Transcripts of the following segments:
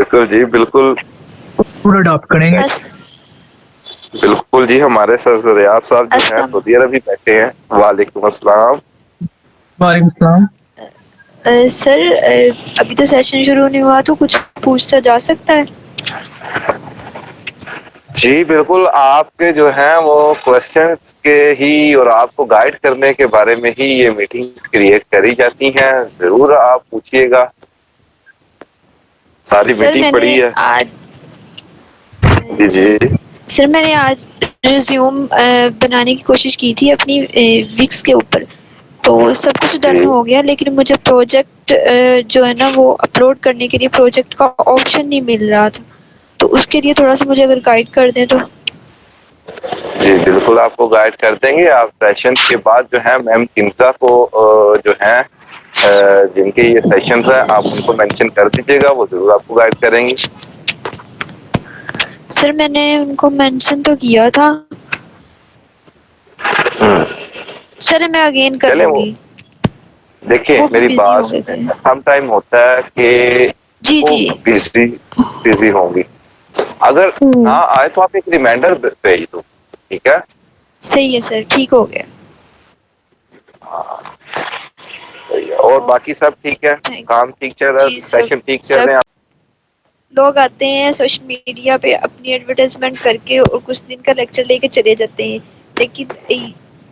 बिल्कुल जी, बिल्कुल। पूरा अडॉप्ट करेंगे। बिल्कुल जी, हमारे सर ज़रियाब साहब जो हैं सऊदी अरब ही बैठे हैं। वालेकुम अस्सलाम। वालेकुम सलाम। सर अभी तो सेशन शुरू नहीं हुआ, तो कुछ पूछा जा सकता है? जी बिल्कुल, आपके जो हैं वो क्वेश्चंस के ही और आपको गाइड करने के बारे में ही ये मीटिंग क्रिएट करी जाती हैं। ज़रूर आप पूछिएगा, सारी सर मीटिंग पड़ी मैंने है। आज जी जी सर मैंने आज रिज्यूम बनाने की कोशिश की थी अपनी विक्स के ऊपर, तो सब कुछ डन जी हो गया, लेकिन मुझे प्रोजेक्ट जो है ना वो अपलोड करने के लिए प्रोजेक्ट का ऑप्शन नहीं मिल रहा था, तो उसके लिए थोड़ा सा मुझे अगर गाइड कर दें तो। जी बिल्कुल, आपको गाइड कर देंगे। आप सेशन के बाद जो है मैम किम्जा को जो है जिनके ये सेशंस हैं आप उनको मेंशन कर दीजिएगा, वो जरूर आपको गाइड करेंगी। सर मैंने उनको मेंशन तो किया था सर, मैं अगेन कर चले वो लूंगी। देखिए वो भी मेरी बिजी हो बात गए थे। सम टाइम होता है कि जी वो जी। बिजी बिजी होंगी। अगर ना आए तो आप एक रिमाइंडर भेज दो, ठीक है? सही है सर, ठीक हो गया। हाँ, सही है। और बाकी सब ठीक है, काम ठीक चल रहा है, जी सब सेशन ठीक चल सब रहे हैं? लोग आते हैं सोशल मीडिया पे अपनी एडवर्टाइजमेंट करके और कुछ दिन का लेक्चर लेके चले जाते हैं, लेकिन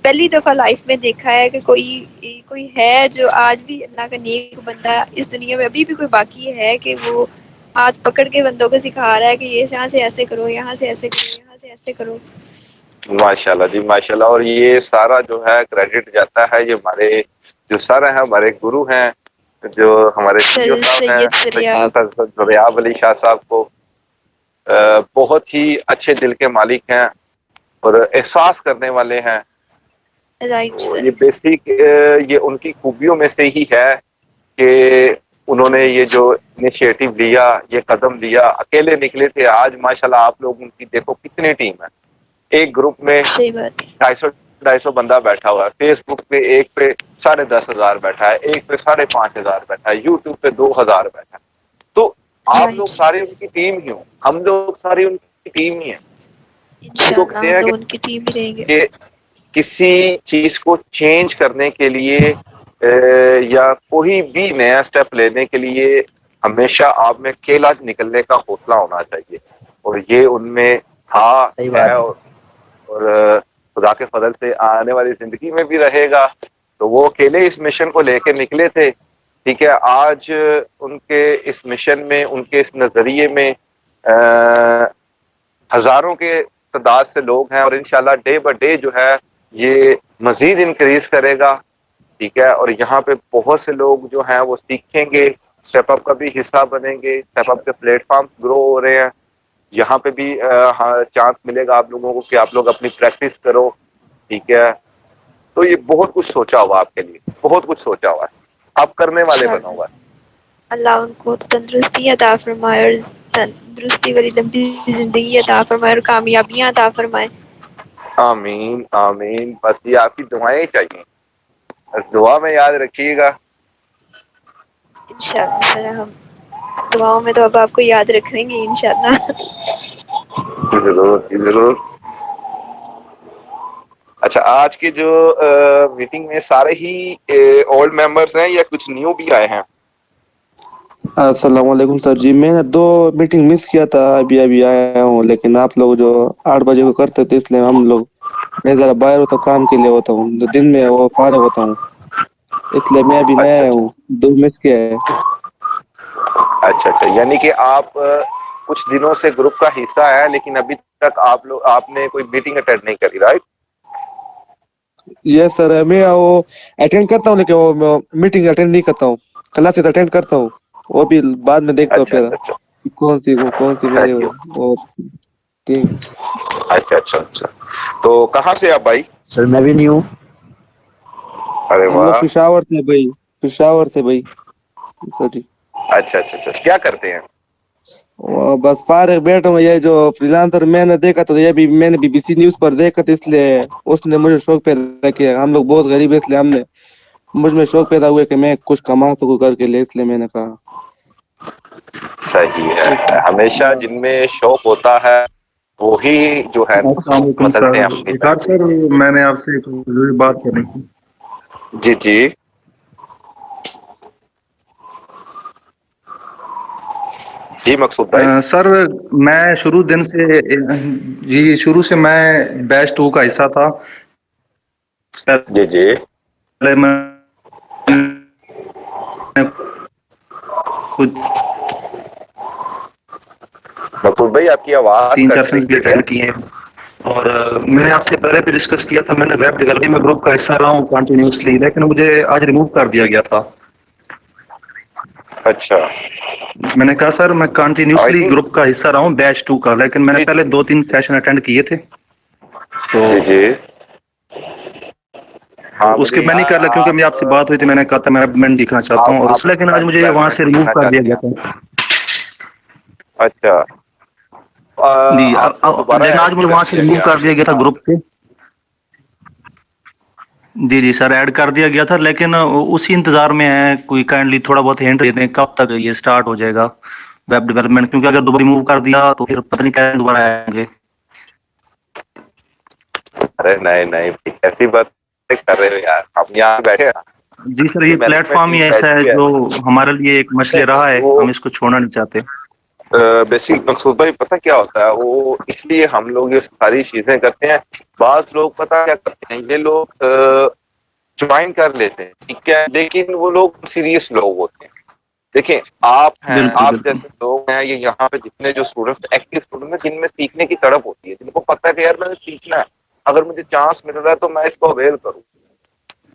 पहली दफा लाइफ में देखा है कि कोई है जो आज भी अल्लाह का नेक बंदा इस दुनिया में अभी भी कोई बाकी है कि वो हाथ पकड़ के बंदों को सिखा रहा है कि ये यहाँ से ऐसे करो, यहाँ से ऐसे करो, यहाँ से ऐसे करो। माशाल्लाह जी माशाल्लाह। और ये सारा जो है क्रेडिट जाता है ये हमारे जो सर हैं, हमारे गुरु हैं, जो हमारे सीईओ साहब हैं, सैयद सरियाब। ज़रियाब अली शाह साहब को। बहुत ही अच्छे दिल के मालिक हैं और एहसास करने वाले हैं। राइट तो सर। ये बेसिक ये उनकी खूबियों में से ही है कि उन्होंने ये जो इनिशिएटिव लिया, ये कदम लिया, अकेले निकले थे। आज माशाल्लाह आप लोग उनकी देखो कितनी टीम है। एक ग्रुप में सही बात। 250 बंदा बैठा हुआ है, फेसबुक पे एक पे 10,500 बैठा है, एक पे 5,500 बैठा है, यूट्यूब पे 2,000 बैठा है। तो आप लोग सारे उनकी टीम ही हो, हम लोग सारी उनकी टीम ही है। इसको इंशाल्लाह कहते हम हैं लोग उनकी टीम ही रहेंगे। कि किसी चीज को चेंज करने के लिए या कोई भी नया स्टेप लेने के लिए हमेशा आप में केला निकलने का हौसला होना चाहिए, और ये उनमें था, है और खुदा के फजल से आने वाली जिंदगी में भी रहेगा। तो वो अकेले इस मिशन को लेकर निकले थे, ठीक है? आज उनके इस मिशन में, उनके इस नजरिए में हजारों के तादाद से लोग हैं, और इंशाल्लाह डे बाय डे जो है ये मजीद इंक्रीज करेगा, ठीक है? और यहाँ पे बहुत से लोग जो हैं वो सीखेंगे, स्टेप अप का भी हिस्सा बनेंगे, स्टेप अप के प्लेटफॉर्म ग्रो हो रहे हैं। यहाँ पे भी हाँ, चांस मिलेगा आप लोगों को कि आप लोग अपनी प्रैक्टिस करो, ठीक है? तो ये बहुत कुछ सोचा हुआ आपके लिए, बहुत कुछ सोचा हुआ है, आप करने वाले बना हुआ है। अल्लाह उनको तंदुरुस्ती अता फरमाए और तंदुरुस्ती वाली लंबी जिंदगी अता फरमाए और कामयाबियां अता फरमाए। आमीन आमीन। बस ये आपकी दुआएं चाहिए, बस दुआ में याद रखिएगा। इंशाल्लाह सर, हम दुआओं में तो अब आपको याद रखेंगे इंशाल्लाह। जरूर जरूर। अच्छा, आज के जो मीटिंग में सारे ही ओल्ड मेंबर्स हैं या कुछ न्यू भी आए हैं? अस्सलाम वालेकुम सर जी, मैंने 2 मीटिंग मिस किया था, अभी अभी आया हूँ। लेकिन आप लोग जो 8 बजे को करते थे इसलिए हम लोग, मैं जरा बाहर होता हूँ, काम के लिए होता हूँ, तो दिन में वो फारिग होता हूँ, इसलिए मैं अभी नया अच्छा आया अच्छा हूँ। 2 मिस किया है। अच्छा अच्छा, यानी कि आप कुछ दिनों से ग्रुप का हिस्सा है, लेकिन अभी तक आपने कोई मीटिंग अटेंड नहीं करी, राइट? यस सर, मैं वो अटेंड करता हूँ, लेकिन वो मीटिंग अटेंड नहीं करता हूँ। क्लासेस अटेंड करता हूँ, वो भी बाद में देखता हूँ अच्छा फिर अच्छा कौन सी अच्छा। मेरे वो ठीक। अच्छा अच्छा अच्छा, तो कहाँ से आप भाई? सर मैं भी नहीं हूँ। अरे हम लोग वाह। पिशावर थे भाई, पिशावर थे भाई सर जी। अच्छा अच्छा अच्छा, क्या करते हैं? बस फारिग बैठा हूँ। ये जो फ्रीलांसर मैंने देखा तो ये भी मैंने बीबीसी न्यूज पर देखा था, इसलिए उसने मुझे शौक पैदा किया। हम लोग बहुत गरीब है, इसलिए हमने मुझ में शौक पैदा हुआ कि मैं कुछ कमा सकूं करके लिए, इसलिए मैंने कहा। सही है, हमेशा जिनमें शौक होता है वो ही जो है अस्सलाम वालेकुम बदलते हैं अपनी सर। इकरार सर, मैंने आपसे एक जरूरी बात करनी थी। जी जी जी मकसूद भाई। सर, मैं शुरू से मैं बैच 2 का हिस्सा था। जी जी पहले मैं कुछ मकसूद भाई आपकी आवाज 3-4 कट सेशंस भी रही है। अटेंड किए हैं और मैंने आपसे पहले भी डिस्कस किया था। मैंने वेब डेवलपमेंट में ग्रुप का हिस्सा रहा हूँ कंटिन्यूअसली, लेकिन मुझे आज रिमूव कर दिया गया था। अच्छा मैंने कहा सर, मैं आई कंटिन्यूअसली थिंक ग्रुप का हिस्सा रहा हूँ बैच 2 का, लेकिन मैंने जी पहले 2-3 सेशन अटेंड किए थे, तो जी जी हाँ उसके मुझे मैं नहीं कर रहा क्योंकि मेरी आपसे बात हुई थी। मैंने कहा था मैं अमेंडमेंट दिखना चाहता हूँ, और आप लेकिन आज वेब मुझे वहां डेवलपमेंट से रिमूव सीखना कर दिया चाहते गया हैं। था। अच्छा जी, आपको दोबारा लेकिन आज ऐड मुझे कर वहां से दिया रिमूव गया। कर दिया गया था ग्रुप से। जी जी सर, ऐड कर दिया गया था, लेकिन उसी इंतजार में है। कोई काइंडली थोड़ा बहुत हिंट दे दें कब तक ये स्टार्ट हो जाएगा वेब डेवलपमेंट, क्योंकि अगर दोबारा रिमूव कर दिया तो फिर पता नहीं क्या दोबारा आएंगे। अरे नहीं नहीं ऐसी बात कर रहे हो यार, हम यहाँ बैठे हैं। जी सर, ये ये मैनेजमेंट प्लेटफॉर्म ही टीम ऐसा बैठी है है। जो हमारे लिए एक मसले रहा है, वो हम इसको छोड़ना नहीं चाहते। बेसिक मकसूद भाई पता क्या होता है, वो इसलिए हम लोग ये सारी चीजें करते हैं। बाज लोग पता क्या करते हैं, ये लोग ज्वाइन कर लेते हैं ठीक है, लेकिन वो लोग सीरियस लोग होते हैं। देखिए आप हैं, बिल्कुल आप बिल्कुल। जैसे लोग हैं, ये यहाँ पे जितने जो स्टूडेंट्स एक्टिव स्टूडेंट हैं जिनमें सीखने की तड़प होती है, जिनको पता है कि यार मैंने सीखना है, अगर मुझे चांस मिल रहा है तो मैं इसको अवेल करूँ।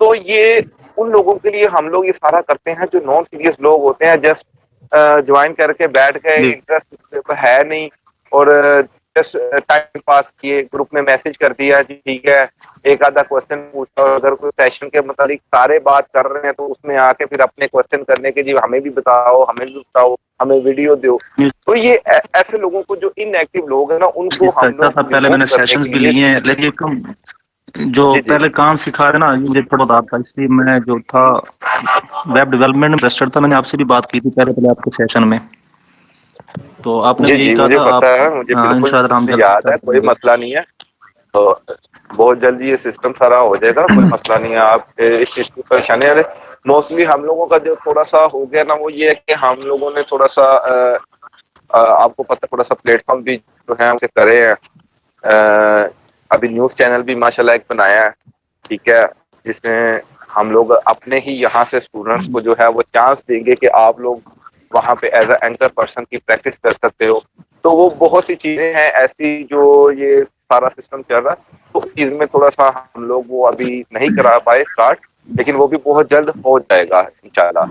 तो ये उन लोगों के लिए हम लोग ये सारा करते हैं जो नॉन सीरियस लोग होते हैं, जस्ट ज्वाइन करके बैठ गए, इंटरेस्ट है नहीं, और जस्ट टाइम पास किए, ग्रुप में मैसेज कर दिया जी ठीक है, एक आधा क्वेश्चन पूछा, और अगर कोई सेशन के मुताबिक सारे बात कर रहे हैं तो उसमें आके फिर अपने क्वेश्चन करने के, जी हमें भी बताओ, हमें भी बताओ, हमें वीडियो दो। तो ये ऐसे लोगों को, जो इनएक्टिव लोग हैं ना, उनको ऐसा हम ऐसा लोग था, पहले रिमूव मैंने करने सेशंस के भी लिए। लिए हैं, लेकिन कम जो जी जी पहले काम सिखा रहे ना, ये मुझे थोड़ा डाउट था, इसलिए मैं जो था वेब डेवलपमेंट में इंटरेस्टेड था। मैंने आपसे भी बात की थी पहले पहले आपके सेशन में, तो आपने जी भी यही जी कहा मुझे था पता आप। है, मुझे हाँ, बिल्कुल इंशाल्लाह हम जल्द याद है, स्टार्ट कोई करेंगे। मसला नहीं है। तो बहुत जल्दी ये सिस्टम सारा हो जाएगा, कोई मसला नहीं है। आप इस चीज की परेशानी है। मोस्टली हम लोगों का जो थोड़ा सा हो गया ना, वो ये है कि हम लोगों ने थोड़ा सा आपको पता, थोड़ा सा प्लेटफॉर्म भी जो है उसे करे हैं। अभी न्यूज चैनल भी माशाल्लाह एक बनाया है ठीक है, जिसमें हम लोग अपने ही यहाँ से स्टूडेंट्स को जो है वो चांस देंगे कि आप लोग वहाँ पे एज अ एंकर पर्सन की प्रैक्टिस कर सकते हो। तो वो बहुत सी चीजें हैं ऐसी जो ये सारा सिस्टम चल रहा है, तो उस चीज में थोड़ा सा हम लोग वो अभी नहीं करा पाए स्टार्ट, लेकिन वो भी बहुत जल्द हो जाएगा इंशाल्लाह।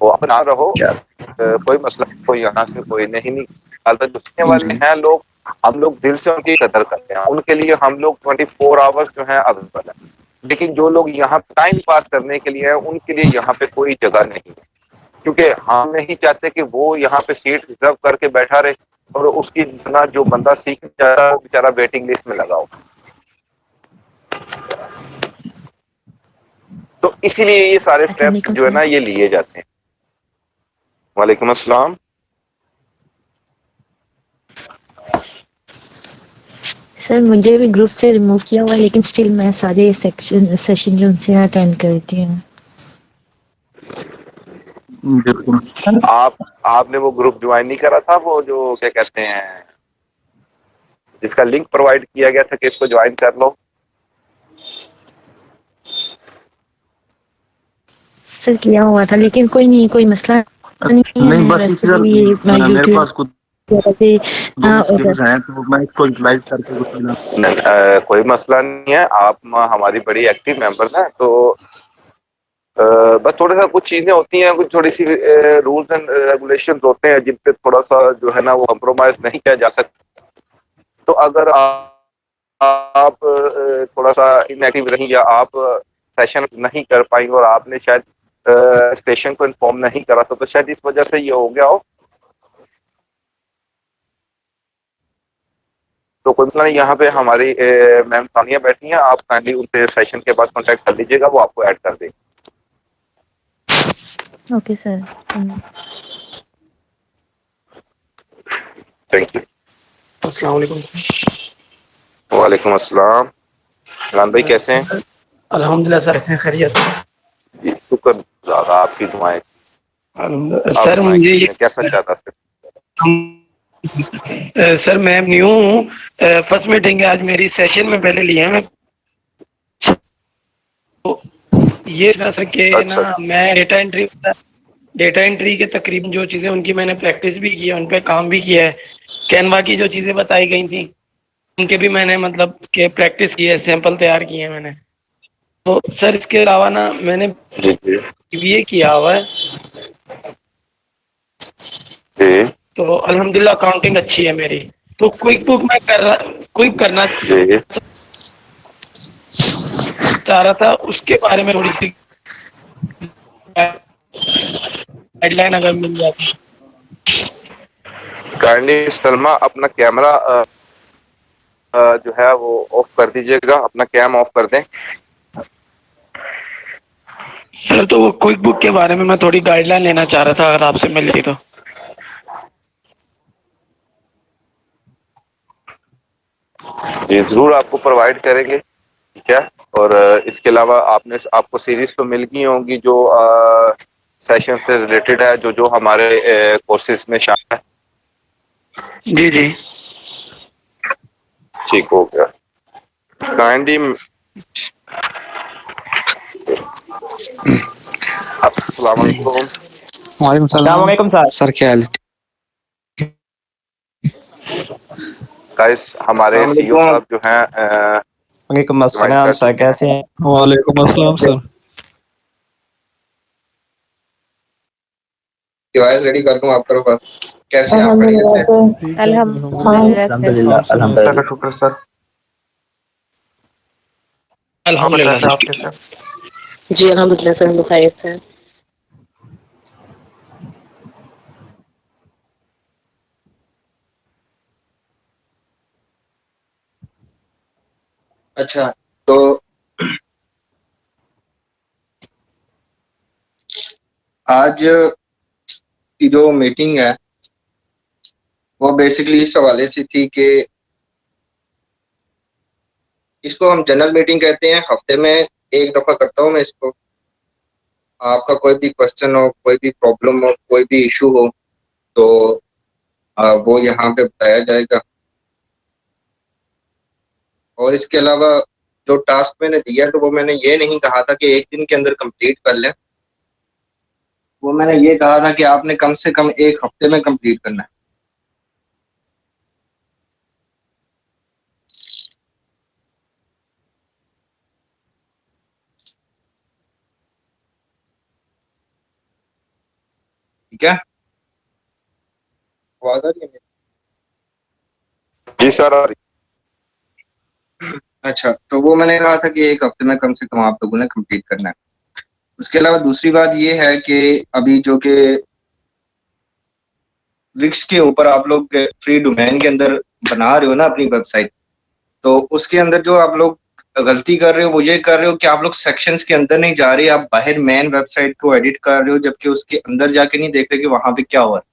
वो अपना रहो, कोई मसला नहीं, कोई यहाँ से कोई नहीं निकालता। जो सीखने वाले जी हैं लोग, हम लोग दिल से उनकी कदर करते हैं, उनके लिए हम लोग 24 आवर्स जो है अवेलेबल है। लेकिन जो लोग यहाँ टाइम पास करने के लिए हैं, उनके लिए यहाँ पे कोई जगह नहीं है, क्योंकि हम नहीं चाहते कि वो यहाँ पे सीट रिजर्व करके बैठा रहे और उसकी ना जो बंदा सीख जाता है वो बेचारा वेटिंग लिस्ट में लगा हो। तो इसीलिए ये सारे अस्सलाम स्टेप्स वालेकुम जो है सर। ना ये लिए जाते हैं। वालेकुम अस्सलाम। सर, मुझे भी ग्रुप से रिमूव किया हुआ है, लेकिन स्टिल मैं सारे सेशन जो उनसे अटेंड करती हूँ। बिल्कुल। आपने वो ग्रुप ज्वाइन नहीं करा था, वो जो क्या कहते हैं, जिसका लिंक प्रोवाइड किया गया था कि इसको ज्वाइन कर लो? सर किया हुआ था, लेकिन कोई नहीं, कोई मसला नहीं है। नहीं, मैं बस वैसे इधर भी मेरे यूट्यूब पास कुछ से दो उधर स्किल्स हैं, तो मैं इसको यूटिलाइज करके कुछ मिला। नहीं, कोई मसला नहीं है, आप हमारी बड़ी एक्टिव मेंबर हैं, तो बस थोड़ा सा कुछ चीजें होती हैं, कुछ थोड़ी सी रूल्स एंड रेगुलेशन होते हैं जिन पे थोड़ा सा जो है ना वो कॉम्प्रोमाइज नहीं किया जा सकता। तो अगर आप थोड़ा सा इनएक्टिव रही, या आप सेशन नहीं कर पाई, और आपने शायद स्टेशन को इन्फॉर्म नहीं करा था, तो शायद इस वजह से ये हो गया हो। तो कोई मसला नहीं, यहाँ पे हमारी मैम सानिया बैठी हैं, आप काइंडली उनसे सेशन के बाद कांटेक्ट कर लीजिएगा, वो आपको ऐड कर देंगे। Okay sir. Thank you. अस्सलाम वालेकुम। वालेकुम अस्सलाम। इमरान भाई कैसे हैं? सर, अल्हम्दुलिल्लाह सर, ऐसे हैं, खैरियत से। जी, शुक्र ज़्यादा आपकी दुआएं। आप सर सुनाएं मुझे ये कैसा चल रहा है? सर मैं न्यू हूँ, फर्स्ट मीटिंग है आज मेरी, सेशन में पहले लिया है मैं। तो ये ना सर कि ना अच्छा मैं डेटा एंट्री के तकरीबन जो चीज़ें उनकी मैंने प्रैक्टिस भी की है, उन पे काम भी किया है। कैनवा की जो चीज़ें बताई गई थी उनके भी मैंने मतलब कि प्रैक्टिस की है, सैंपल तैयार किए हैं मैंने। तो सर इसके अलावा ना मैंने जी जी बीबीए किया हुआ है, जी तो अल्हम्दुलिल्लाह अकाउंटिंग अच्छी है मेरी। तो क्विक बुक मैं क्विक करना जी। चाह रहा था, उसके बारे में थोड़ी सी गाइडलाइन अगर मिल जाती। काइंडली सलमा अपना कैमरा जो है वो ऑफ कर दीजिएगा, अपना कैम ऑफ कर दें। सर तो वो क्विक बुक के बारे में मैं थोड़ी गाइडलाइन लेना चाह रहा था, अगर आपसे मिल रही तो। जी जरूर आपको प्रोवाइड करेंगे, ठीक है। और इसके अलावा आपको सीरीज तो मिल गई होंगी जो सेशन से रिलेटेड है, जो जो हमारे कोर्सेज में शामिल है। जी जी। ठीक हो गया। काइंडली अस्सलाम वालेकुम। वालेकुम सलाम सर, क्या हाल है? गाइस हमारे अस्सलाम सीईओ वालेकुम। साहब जो हैं वालेकुम ज्वाइन अस्सलाम कर सर, चुके हैं। कैसे हैं? वालेकुम अस्सलाम सर। डिवाइस रेडी कर दूं, आप करो बात। कैसे हैं आप? खैरियत से? ठीक है अल्हम्दुलिल्लाह सर। आप सुनाओ अल्हम्दुलिल्लाह सर। का शुक्र सर। आप बताएं अल्हम्दुलिल्लाह सर, आप सर। कैसे हैं? जी अल्हम्दुलिल्लाह सर, हम खैरियत से हैं। अच्छा, तो आज की जो मीटिंग है वो बेसिकली इस हवाले से थी कि इसको हम जनरल मीटिंग कहते हैं, हफ्ते में एक दफा करता हूँ मैं इसको। आपका कोई भी क्वेश्चन हो, कोई भी प्रॉब्लम हो, कोई भी इशू हो, तो वो यहाँ पे बताया जाएगा। और इसके अलावा जो टास्क मैंने दिया तो वो मैंने ये नहीं कहा था कि एक दिन के अंदर कंप्लीट कर लें, वो मैंने ये कहा था कि आपने कम से कम एक हफ्ते में कंप्लीट करना है। ठीक है, आवाज आ रही है मेरी? जी सर आ रही। अच्छा, तो वो मैंने कहा था कि एक हफ्ते में कम से कम आप लोगों ने कंप्लीट करना है। उसके अलावा दूसरी बात ये है कि अभी जो कि विक्स के ऊपर आप लोग फ्री डोमेन के अंदर बना रहे हो ना अपनी वेबसाइट, तो उसके अंदर जो आप लोग गलती कर रहे हो वो ये कर रहे हो कि आप लोग सेक्शंस के अंदर नहीं जा रहे, आप बाहर मेन वेबसाइट को एडिट कर रहे हो, जबकि उसके अंदर जाके नहीं देख रहे कि वहां पे क्या हुआ है।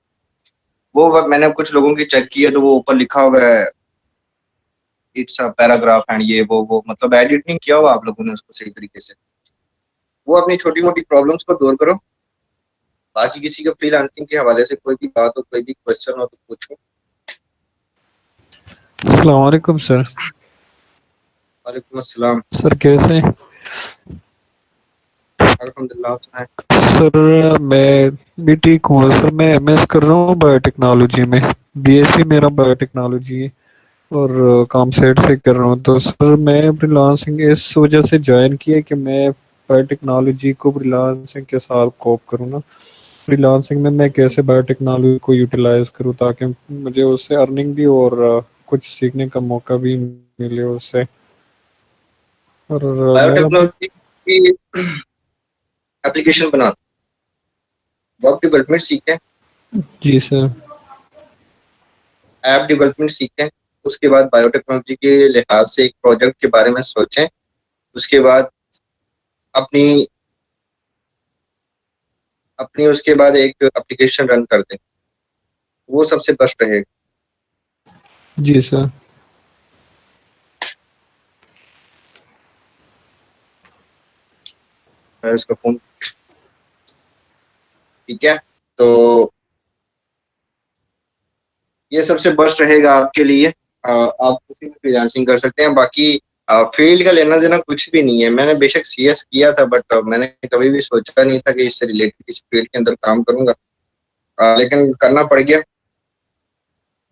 वो मैंने कुछ लोगों की चेक किया तो वो ऊपर लिखा हुआ है इट्स अ पैराग्राफ एंड ये वो मतलब एडिट नहीं किया हुआ आप लोगों ने उसको सही तरीके से। वो अपनी छोटी मोटी प्रॉब्लम्स को दूर करो। बाकी किसी का फ्रीलांसिंग के हवाले से कोई भी बात हो, कोई भी क्वेश्चन हो तो पूछो। अस्सलाम वालेकुम सर। वालेकुम अस्सलाम। सर कैसे हैं? अल्हम्दुलिल्लाह, आप सुनाएं। सर मैं भी ठीक हूँ सर। मैं एमएस कर रहा हूँ बायोटेक्नोलॉजी में। बीएससी मेरा बायोटेक्नोलॉजी है और काम सेट से कर रहा हूँ। तो सर मैं फ्रीलांसिंग इस वजह से ज्वाइन किया कि मैं बायोटेक्नोलॉजी को फ्रीलांसिंग के साथ कोप करूँ ना। फ्रीलांसिंग में मैं कैसे बायोटेक्नोलॉजी को यूटिलाइज करूँ ताकि मुझे उससे अर्निंग भी और कुछ सीखने का मौका भी मिले उससे। और मेरा भी। बायोटेक्नोलॉजी की एप्लीकेशन बना, वेब डेवलपमेंट सीखें, जी सर। ऐप डेवलपमेंट सीखें। उसके बाद बायोटेक्नोलॉजी के लिहाज से एक प्रोजेक्ट के बारे में सोचें। उसके बाद अपनी अपनी उसके बाद एक एप्लीकेशन रन कर दें, वो सबसे बेस्ट रहेगा। जी सर। इसका फोन, ठीक है। तो ये सबसे बेस्ट रहेगा आपके लिए। आप किसी भी फ्रीलांसिंग कर सकते हैं। बाकी फील्ड का लेना देना कुछ भी नहीं है। मैंने बेशक सीएस किया था, बट मैंने कभी भी सोचा नहीं था कि इससे रिलेटेड किसी फील्ड के अंदर काम करूंगा, लेकिन करना पड़ गया।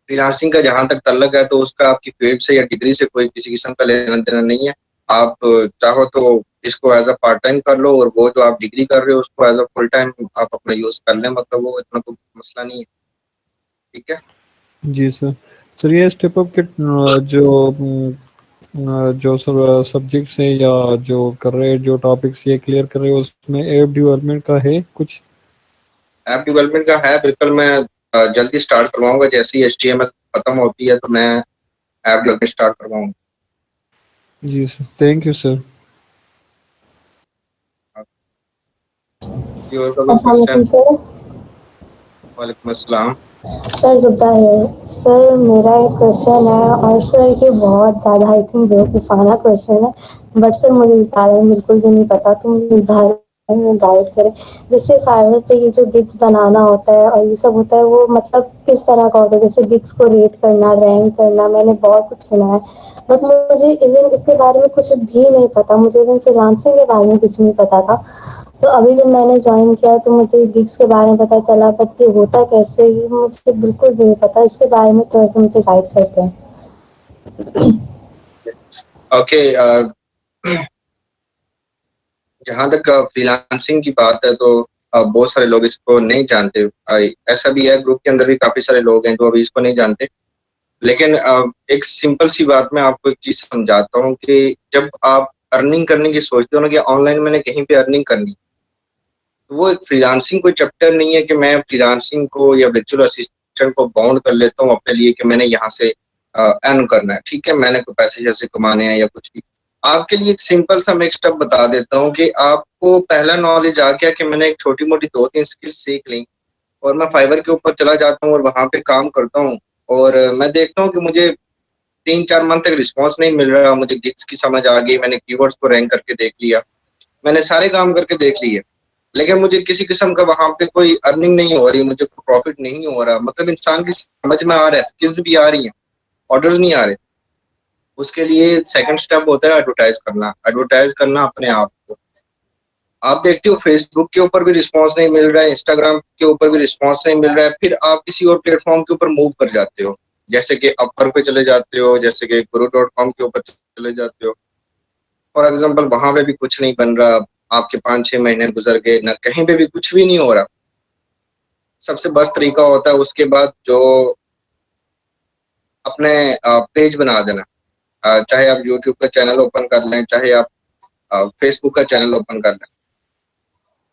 फ्रीलांसिंग का जहां तक ताल्लुक है तो उसका आपकी फील्ड से या डिग्री से कोई किसी किस्म का लेना देना नहीं है। आप चाहो तो इसको एज अ पार्ट टाइम कर लो, और वो जो आप डिग्री कर रहे हो उसको एज अ फुल टाइम आप अपना यूज कर लें, मतलब वो इतना कोई मसला नहीं है, ठीक है। जी सर। सर ये स्टेप अप के जो सब सब्जेक्ट्स हैं या जो कर रहे हैं, जो टॉपिक्स ये क्लियर कर रहे हो, उसमें ऐप डेवलपमेंट का है कुछ? ऐप डेवलपमेंट का है बिल्कुल। मैं जल्दी स्टार्ट करवाऊंगा, जैसे ही HTML खत्म होती है तो मैं ऐप डेवलपमेंट स्टार्ट करवाऊंगा। जी सर, थैंक यू सर। किसी और का कोई अस्सलाम क्वेश्चन? वालेकुम सर। वालेकुम अस्सलाम। सर जुबदा है। सर मेरा एक क्वेश्चन है, और सर ये बहुत ज़्यादा आई थिंक बेवकूफ़ाना क्वेश्चन है, बट सर मुझे इस बारे में बिल्कुल भी नहीं पता, तो मुझे इस बारे में गाइड करें। जैसे फाइवर पे ये जो गिग्स बनाना होता है और ये सब होता है, वो मतलब किस तरह का होता है? जैसे गिग्स को रेट करना, रैंक करना, मैंने बहुत कुछ सुना है, बट मुझे इवन इसके बारे में कुछ भी नहीं पता। मुझे इवन फ्रीलांसिंग के बारे में कुछ नहीं पता था। तो अभी जब मैंने ज्वाइन किया तो मुझे गिग्स के बारे में पता चला, बट ये होता कैसे, ये मुझे बिल्कुल भी नहीं पता। इसके बारे में थोड़ा सा मुझे गाइड करते हैं। ओके, जहाँ तक फ्रीलांसिंग की बात है तो बहुत सारे लोग इसको नहीं जानते। ऐसा भी है, ग्रुप के अंदर भी काफी सारे लोग हैं जो अभी इसको नहीं जानते। लेकिन एक सिंपल सी बात मैं आपको एक चीज समझाता हूँ कि जब आप अर्निंग करने की सोचते हो ना कि ऑनलाइन मैंने कहीं पे अर्निंग करनी, तो वो एक फ्रीलांसिंग कोई चैप्टर नहीं है कि मैं फ्रीलांसिंग को या वर्चुअल असिस्टेंट को बाउंड कर लेता हूँ अपने लिए कि मैंने यहाँ से अर्न करना है, ठीक है, मैंने कोई पैसे जैसे कमाने हैं या कुछ भी। आपके लिए एक सिंपल सा मैं एक स्टेप बता देता हूँ कि आपको पहला नॉलेज आ गया कि मैंने एक छोटी मोटी 2-3 स्किल सीख ली, और मैं फाइवर के ऊपर चला जाता हूँ और वहां पे काम करता हूँ, और मैं देखता हूँ कि मुझे 3-4 मंथ तक रिस्पॉन्स नहीं मिल रहा। मुझे गिग्स की समझ आ गई, मैंने कीवर्ड्स को रैंक करके देख लिया, मैंने सारे काम करके देख लिए, लेकिन मुझे किसी किस्म का वहां पे कोई अर्निंग नहीं हो रही, मुझे प्रॉफिट नहीं हो रहा। मतलब इंसान की समझ में आ रहा है, स्किल्स भी आ रही हैं, ऑर्डर्स नहीं आ रहे। उसके लिए सेकंड स्टेप होता है एडवर्टाइज करना। एडवर्टाइज करना अपने आप को। आप देखते हो फेसबुक के ऊपर भी रिस्पांस नहीं मिल रहा है, इंस्टाग्राम के ऊपर भी रिस्पांस नहीं मिल रहा है, फिर आप किसी और प्लेटफॉर्म के ऊपर मूव कर जाते हो, जैसे कि अपवर पे चले जाते हो, जैसे कि guru.com के ऊपर चले जाते हो। फॉर एग्जाम्पल वहां पे भी कुछ नहीं बन रहा, आपके 5-6 महीने गुजर गए, ना कहीं पे भी कुछ भी नहीं हो रहा। सबसे बेस्ट तरीका होता है उसके बाद जो अपने पेज बना देना। चाहे आप यूट्यूब का चैनल ओपन कर लें, चाहे आप फेसबुक का चैनल ओपन कर लें।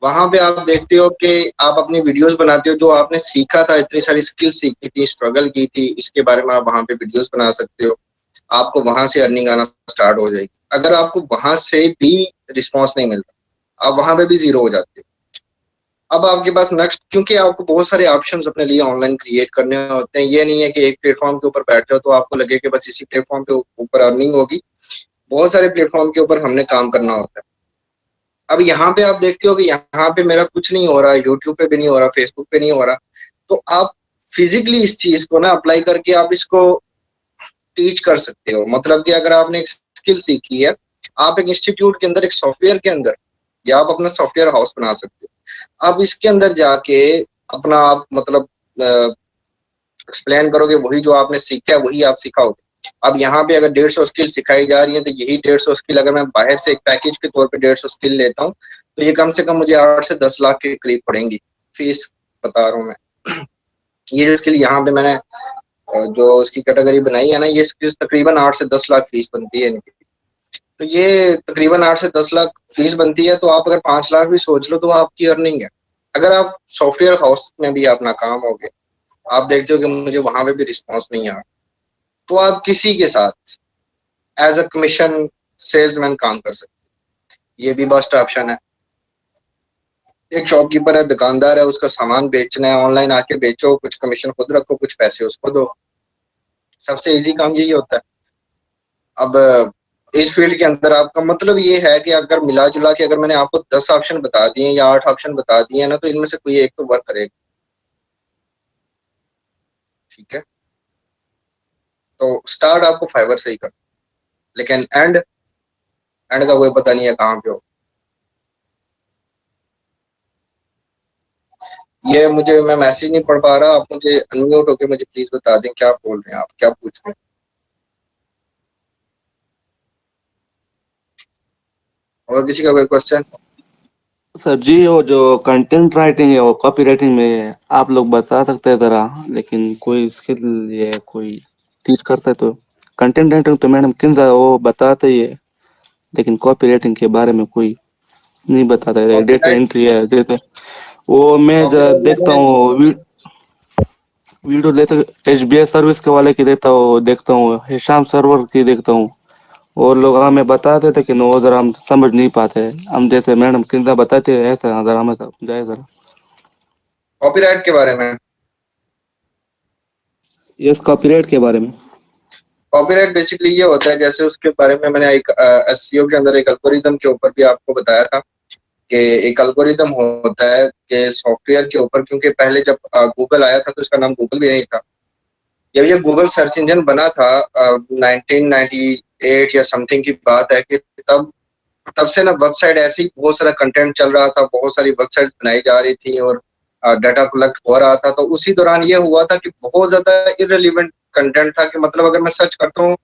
वहां पे आप देखते हो कि आप अपनी वीडियोस बनाते हो, जो आपने सीखा था, इतनी सारी स्किल सीखी थी, स्ट्रगल की थी, इसके बारे में आप वहां पे वीडियोस बना सकते हो। आपको वहां से अर्निंग आना स्टार्ट हो जाएगी। अगर आपको वहां से भी रिस्पॉन्स नहीं मिलता, आप वहां पे भी जीरो हो जाते हो। अब आपके पास नेक्स्ट, क्योंकि आपको बहुत सारे ऑप्शंस अपने लिए ऑनलाइन क्रिएट करने होते हैं। ये नहीं है कि एक प्लेटफॉर्म के ऊपर बैठ जाओ तो आपको लगे कि बस इसी प्लेटफॉर्म के ऊपर अर्निंग होगी। बहुत सारे प्लेटफॉर्म के ऊपर हमने काम करना होता है। अब यहाँ पे आप देखते हो कि यहाँ पे मेरा कुछ नहीं हो रहा, यूट्यूब पे भी नहीं हो रहा, फेसबुक पे नहीं हो रहा, तो आप फिजिकली इस चीज को ना अप्लाई करके आप इसको टीच कर सकते हो। मतलब कि अगर आपने एक स्किल सीखी है, आप एक इंस्टीट्यूट के अंदर, एक सॉफ्टवेयर के अंदर, या आप अपना सॉफ्टवेयर हाउस बना सकते हो। आप इसके अंदर जाके अपना आप मतलब एक्सप्लेन करोगे, वही जो आपने सीखा है वही आप सिखाओगे। अब यहाँ पे अगर 150 स्किल सिखाई जा रही है, तो यही 150 स्किल अगर मैं बाहर से एक पैकेज के तौर पे 150 स्किल लेता हूँ, तो ये कम से कम मुझे 8 से 10 लाख के करीब पड़ेंगी। फीस बता रहा हूँ मैं। ये स्किल यहाँ पे मैंने जो उसकी कैटेगरी बनाई है ना, ये स्किल तकरीबन 8 से 10 लाख फीस बनती है इनकी। तो ये तकरीबन 8 से 10 लाख फीस बनती है, तो आप अगर 5 लाख भी सोच लो तो आपकी अर्निंग है। अगर आप सॉफ्टवेयर हाउस में भी आप नाकाम हो गए, आप देखते हो कि मुझे वहां पे भी रिस्पॉन्स नहीं आ रहा, तो आप किसी के साथ एज अ कमीशन सेल्समैन काम कर सकते हो। ये भी बेस्ट ऑप्शन है। एक शॉपकीपर है, दुकानदार है, उसका सामान बेचना है, ऑनलाइन आके बेचो, कुछ कमीशन खुद रखो, कुछ पैसे उसको दो। सबसे इजी काम यही होता है। अब इस फील्ड के अंदर आपका मतलब ये है कि अगर मिला जुला के अगर मैंने आपको 10 ऑप्शन बता दिए या 8 ऑप्शन बता दिए ना, तो इनमें से कोई एक तो वर्क करेगा। ठीक है, तो स्टार्ट आपको फाइवर से ही कर, लेकिन एंड का कोई पता नहीं है कहाँ पे हो। ये मुझे, मैं मैसेज नहीं पढ़ पा रहा, आप मुझे अनम्यूट होके मुझे प्लीज बता दें क्या बोल रहे हैं आप, क्या पूछ रहे हैं। और किसी का कोई क्वेश्चन? सर जी वो जो कंटेंट राइटिंग है वो कॉपी राइटिंग में आप लोग बता सकते हैं जरा, लेकिन कोई स्किल ये कोई टीच करता है तो कंटेंट राइटिंग तो मैडम किंजा वो बताते ही है, लेकिन कॉपी राइटिंग के बारे में कोई नहीं बताता है। डेटा कॉपीराइट, एंट्री है जैसे वो मैं देखता मैंने हूँ वीडियो लेते HBS सर्विस के वाले की देखता हूँ हिशाम सर्वर की देखता हूँ। वो लोग हमें बताते थे कि वो जरा हम समझ नहीं पाते, हम जैसे मैडम किंजा बताते हैं ऐसा जरा हमें समझाए जरा। कॉपीराइट के बारे में, यस कॉपीराइट के बारे में। कॉपीराइट बेसिकली ये होता है, जैसे उसके बारे में मैंने एक SEO के अंदर एक एल्गोरिदम के ऊपर भी आपको बताया था कि एक एल्गोरिदम होता है कि सॉफ्टवेयर के ऊपर, क्योंकि पहले जब गूगल आया था तो इसका नाम गूगल भी नहीं था। जब ये गूगल सर्च इंजन बना था 1998 या समथिंग की बात है कि तब से ना वेबसाइट ऐसे ही बहुत सारा कंटेंट चल रहा था, बहुत सारी वेबसाइट बनाई जा रही थी और डाटा कलेक्ट हो रहा था। तो उसी दौरान ये हुआ था कि बहुत ज्यादा इररिलेवेंट कंटेंट था, कि मतलब अगर मैं सर्च करता हूँ,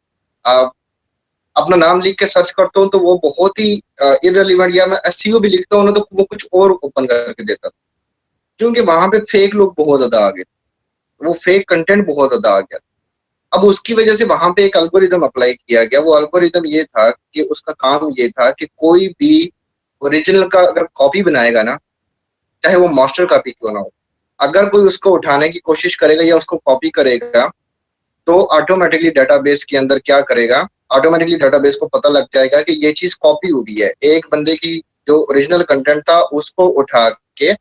अपना नाम लिख के सर्च करता हूँ तो वो बहुत ही इररिलेवेंट, या मैं SEO भी लिखता हूँ ना तो वो कुछ और ओपन करके देता था, क्योंकि वहां पे फेक लोग बहुत ज्यादा आ गए, वो फेक कंटेंट बहुत ज्यादा आ गया। अब उसकी वजह से वहां पे एक एल्गोरिदम अप्लाई किया गया। वो एल्गोरिदम ये था कि उसका काम ये था कि कोई भी ओरिजिनल का अगर कॉपी बनाएगा ना, चाहे वो मास्टर कॉपी क्यों ना हो, अगर कोई उसको उठाने की कोशिश करेगा या उसको कॉपी करेगा, तो ऑटोमेटिकली डेटाबेस के अंदर क्या करेगा, ऑटोमेटिकली डेटाबेस को पता लग जाएगा कि ये चीज कॉपी हुई है। एक बंदे की जो ओरिजिनल कंटेंट था उसको उठा के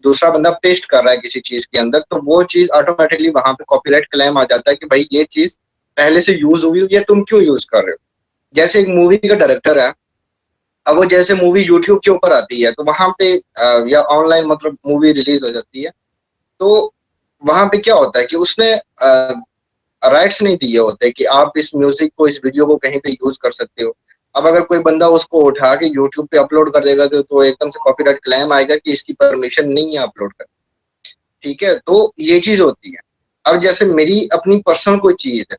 दूसरा बंदा पेस्ट कर रहा है किसी चीज के अंदर, तो वो चीज ऑटोमेटिकली वहां पे कॉपीराइट क्लेम आ जाता है कि भाई ये चीज पहले से यूज हुई है, तुम क्यों यूज कर रहे हो। जैसे एक मूवी का डायरेक्टर है, अब वो जैसे मूवी यूट्यूब के ऊपर आती है तो वहां पे या ऑनलाइन मतलब मूवी रिलीज हो जाती है, तो वहां पे क्या होता है कि उसने राइट्स नहीं दिए होते कि आप इस म्यूजिक को, इस वीडियो को कहीं पे यूज कर सकते हो। अब अगर कोई बंदा उसको उठा के यूट्यूब पे अपलोड कर देगा तो एकदम से कॉपीराइट क्लेम आएगा कि इसकी परमिशन नहीं है अपलोड कर। ठीक है, तो ये चीज होती है। अब जैसे मेरी अपनी पर्सनल कोई चीज है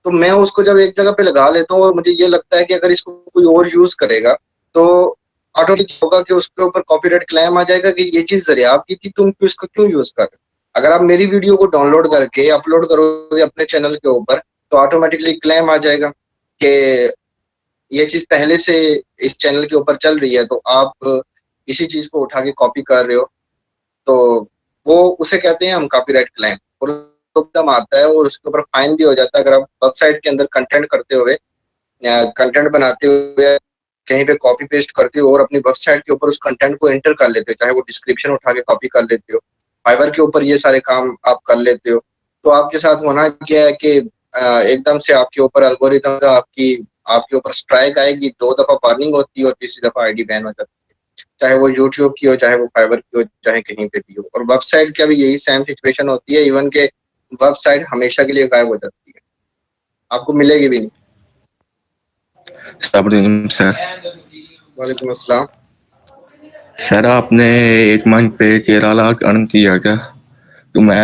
तो मैं उसको जब एक जगह पे लगा लेता हूँ और मुझे ये लगता है कि अगर इसको कोई और यूज करेगा तो ऑटोमेटिक होगा कि उसके ऊपर कॉपीराइट क्लेम आ जाएगा कि ये चीज दरियाब की थी, तुम क्यों इसको क्यों यूज कर रहे हो। अगर आप मेरी वीडियो को डाउनलोड करके अपलोड करोगे अपने चैनल के ऊपर तो ऑटोमेटिकली क्लेम आ जाएगा कि ये चीज पहले से इस चैनल के ऊपर चल रही है, तो आप इसी चीज को उठा के कॉपी कर रहे हो, तो वो उसे कहते हैं हम कॉपीराइट क्लेम। और एकदम आता है और उसके ऊपर फाइन भी हो जाता है अगर आप वेबसाइट के अंदर कंटेंट करते हुए या कंटेंट बनाते हुए कहीं पे कॉपी पेस्ट करते हो और अपनी वेबसाइट के ऊपर उस कंटेंट को एंटर कर लेते हो, चाहे वो डिस्क्रिप्शन उठा के कॉपी कर लेते हो, फाइवर के ऊपर ये सारे काम आप कर लेते हो, तो आपके साथ होना क्या है कि एकदम से आपके ऊपर एल्गोरिथम का आपके ऊपर स्ट्राइक आएगी, 2 दफा वार्निंग होती है और तीसरी दफा आईडी बैन हो जाती है, चाहे वो यूट्यूब की हो, चाहे वो फाइवर की हो, चाहे कहीं पे भी हो। और वेबसाइट का भी यही सेम सिचुएशन होती है, इवन के वेबसाइट हमेशा के लिए गायब हो जाती है, आपको मिलेगी भी नहीं। सर वालेकुम अस्सलाम। सर आपने 1 मंथ पे 13 लाख अर्न किया क्या? तो मैं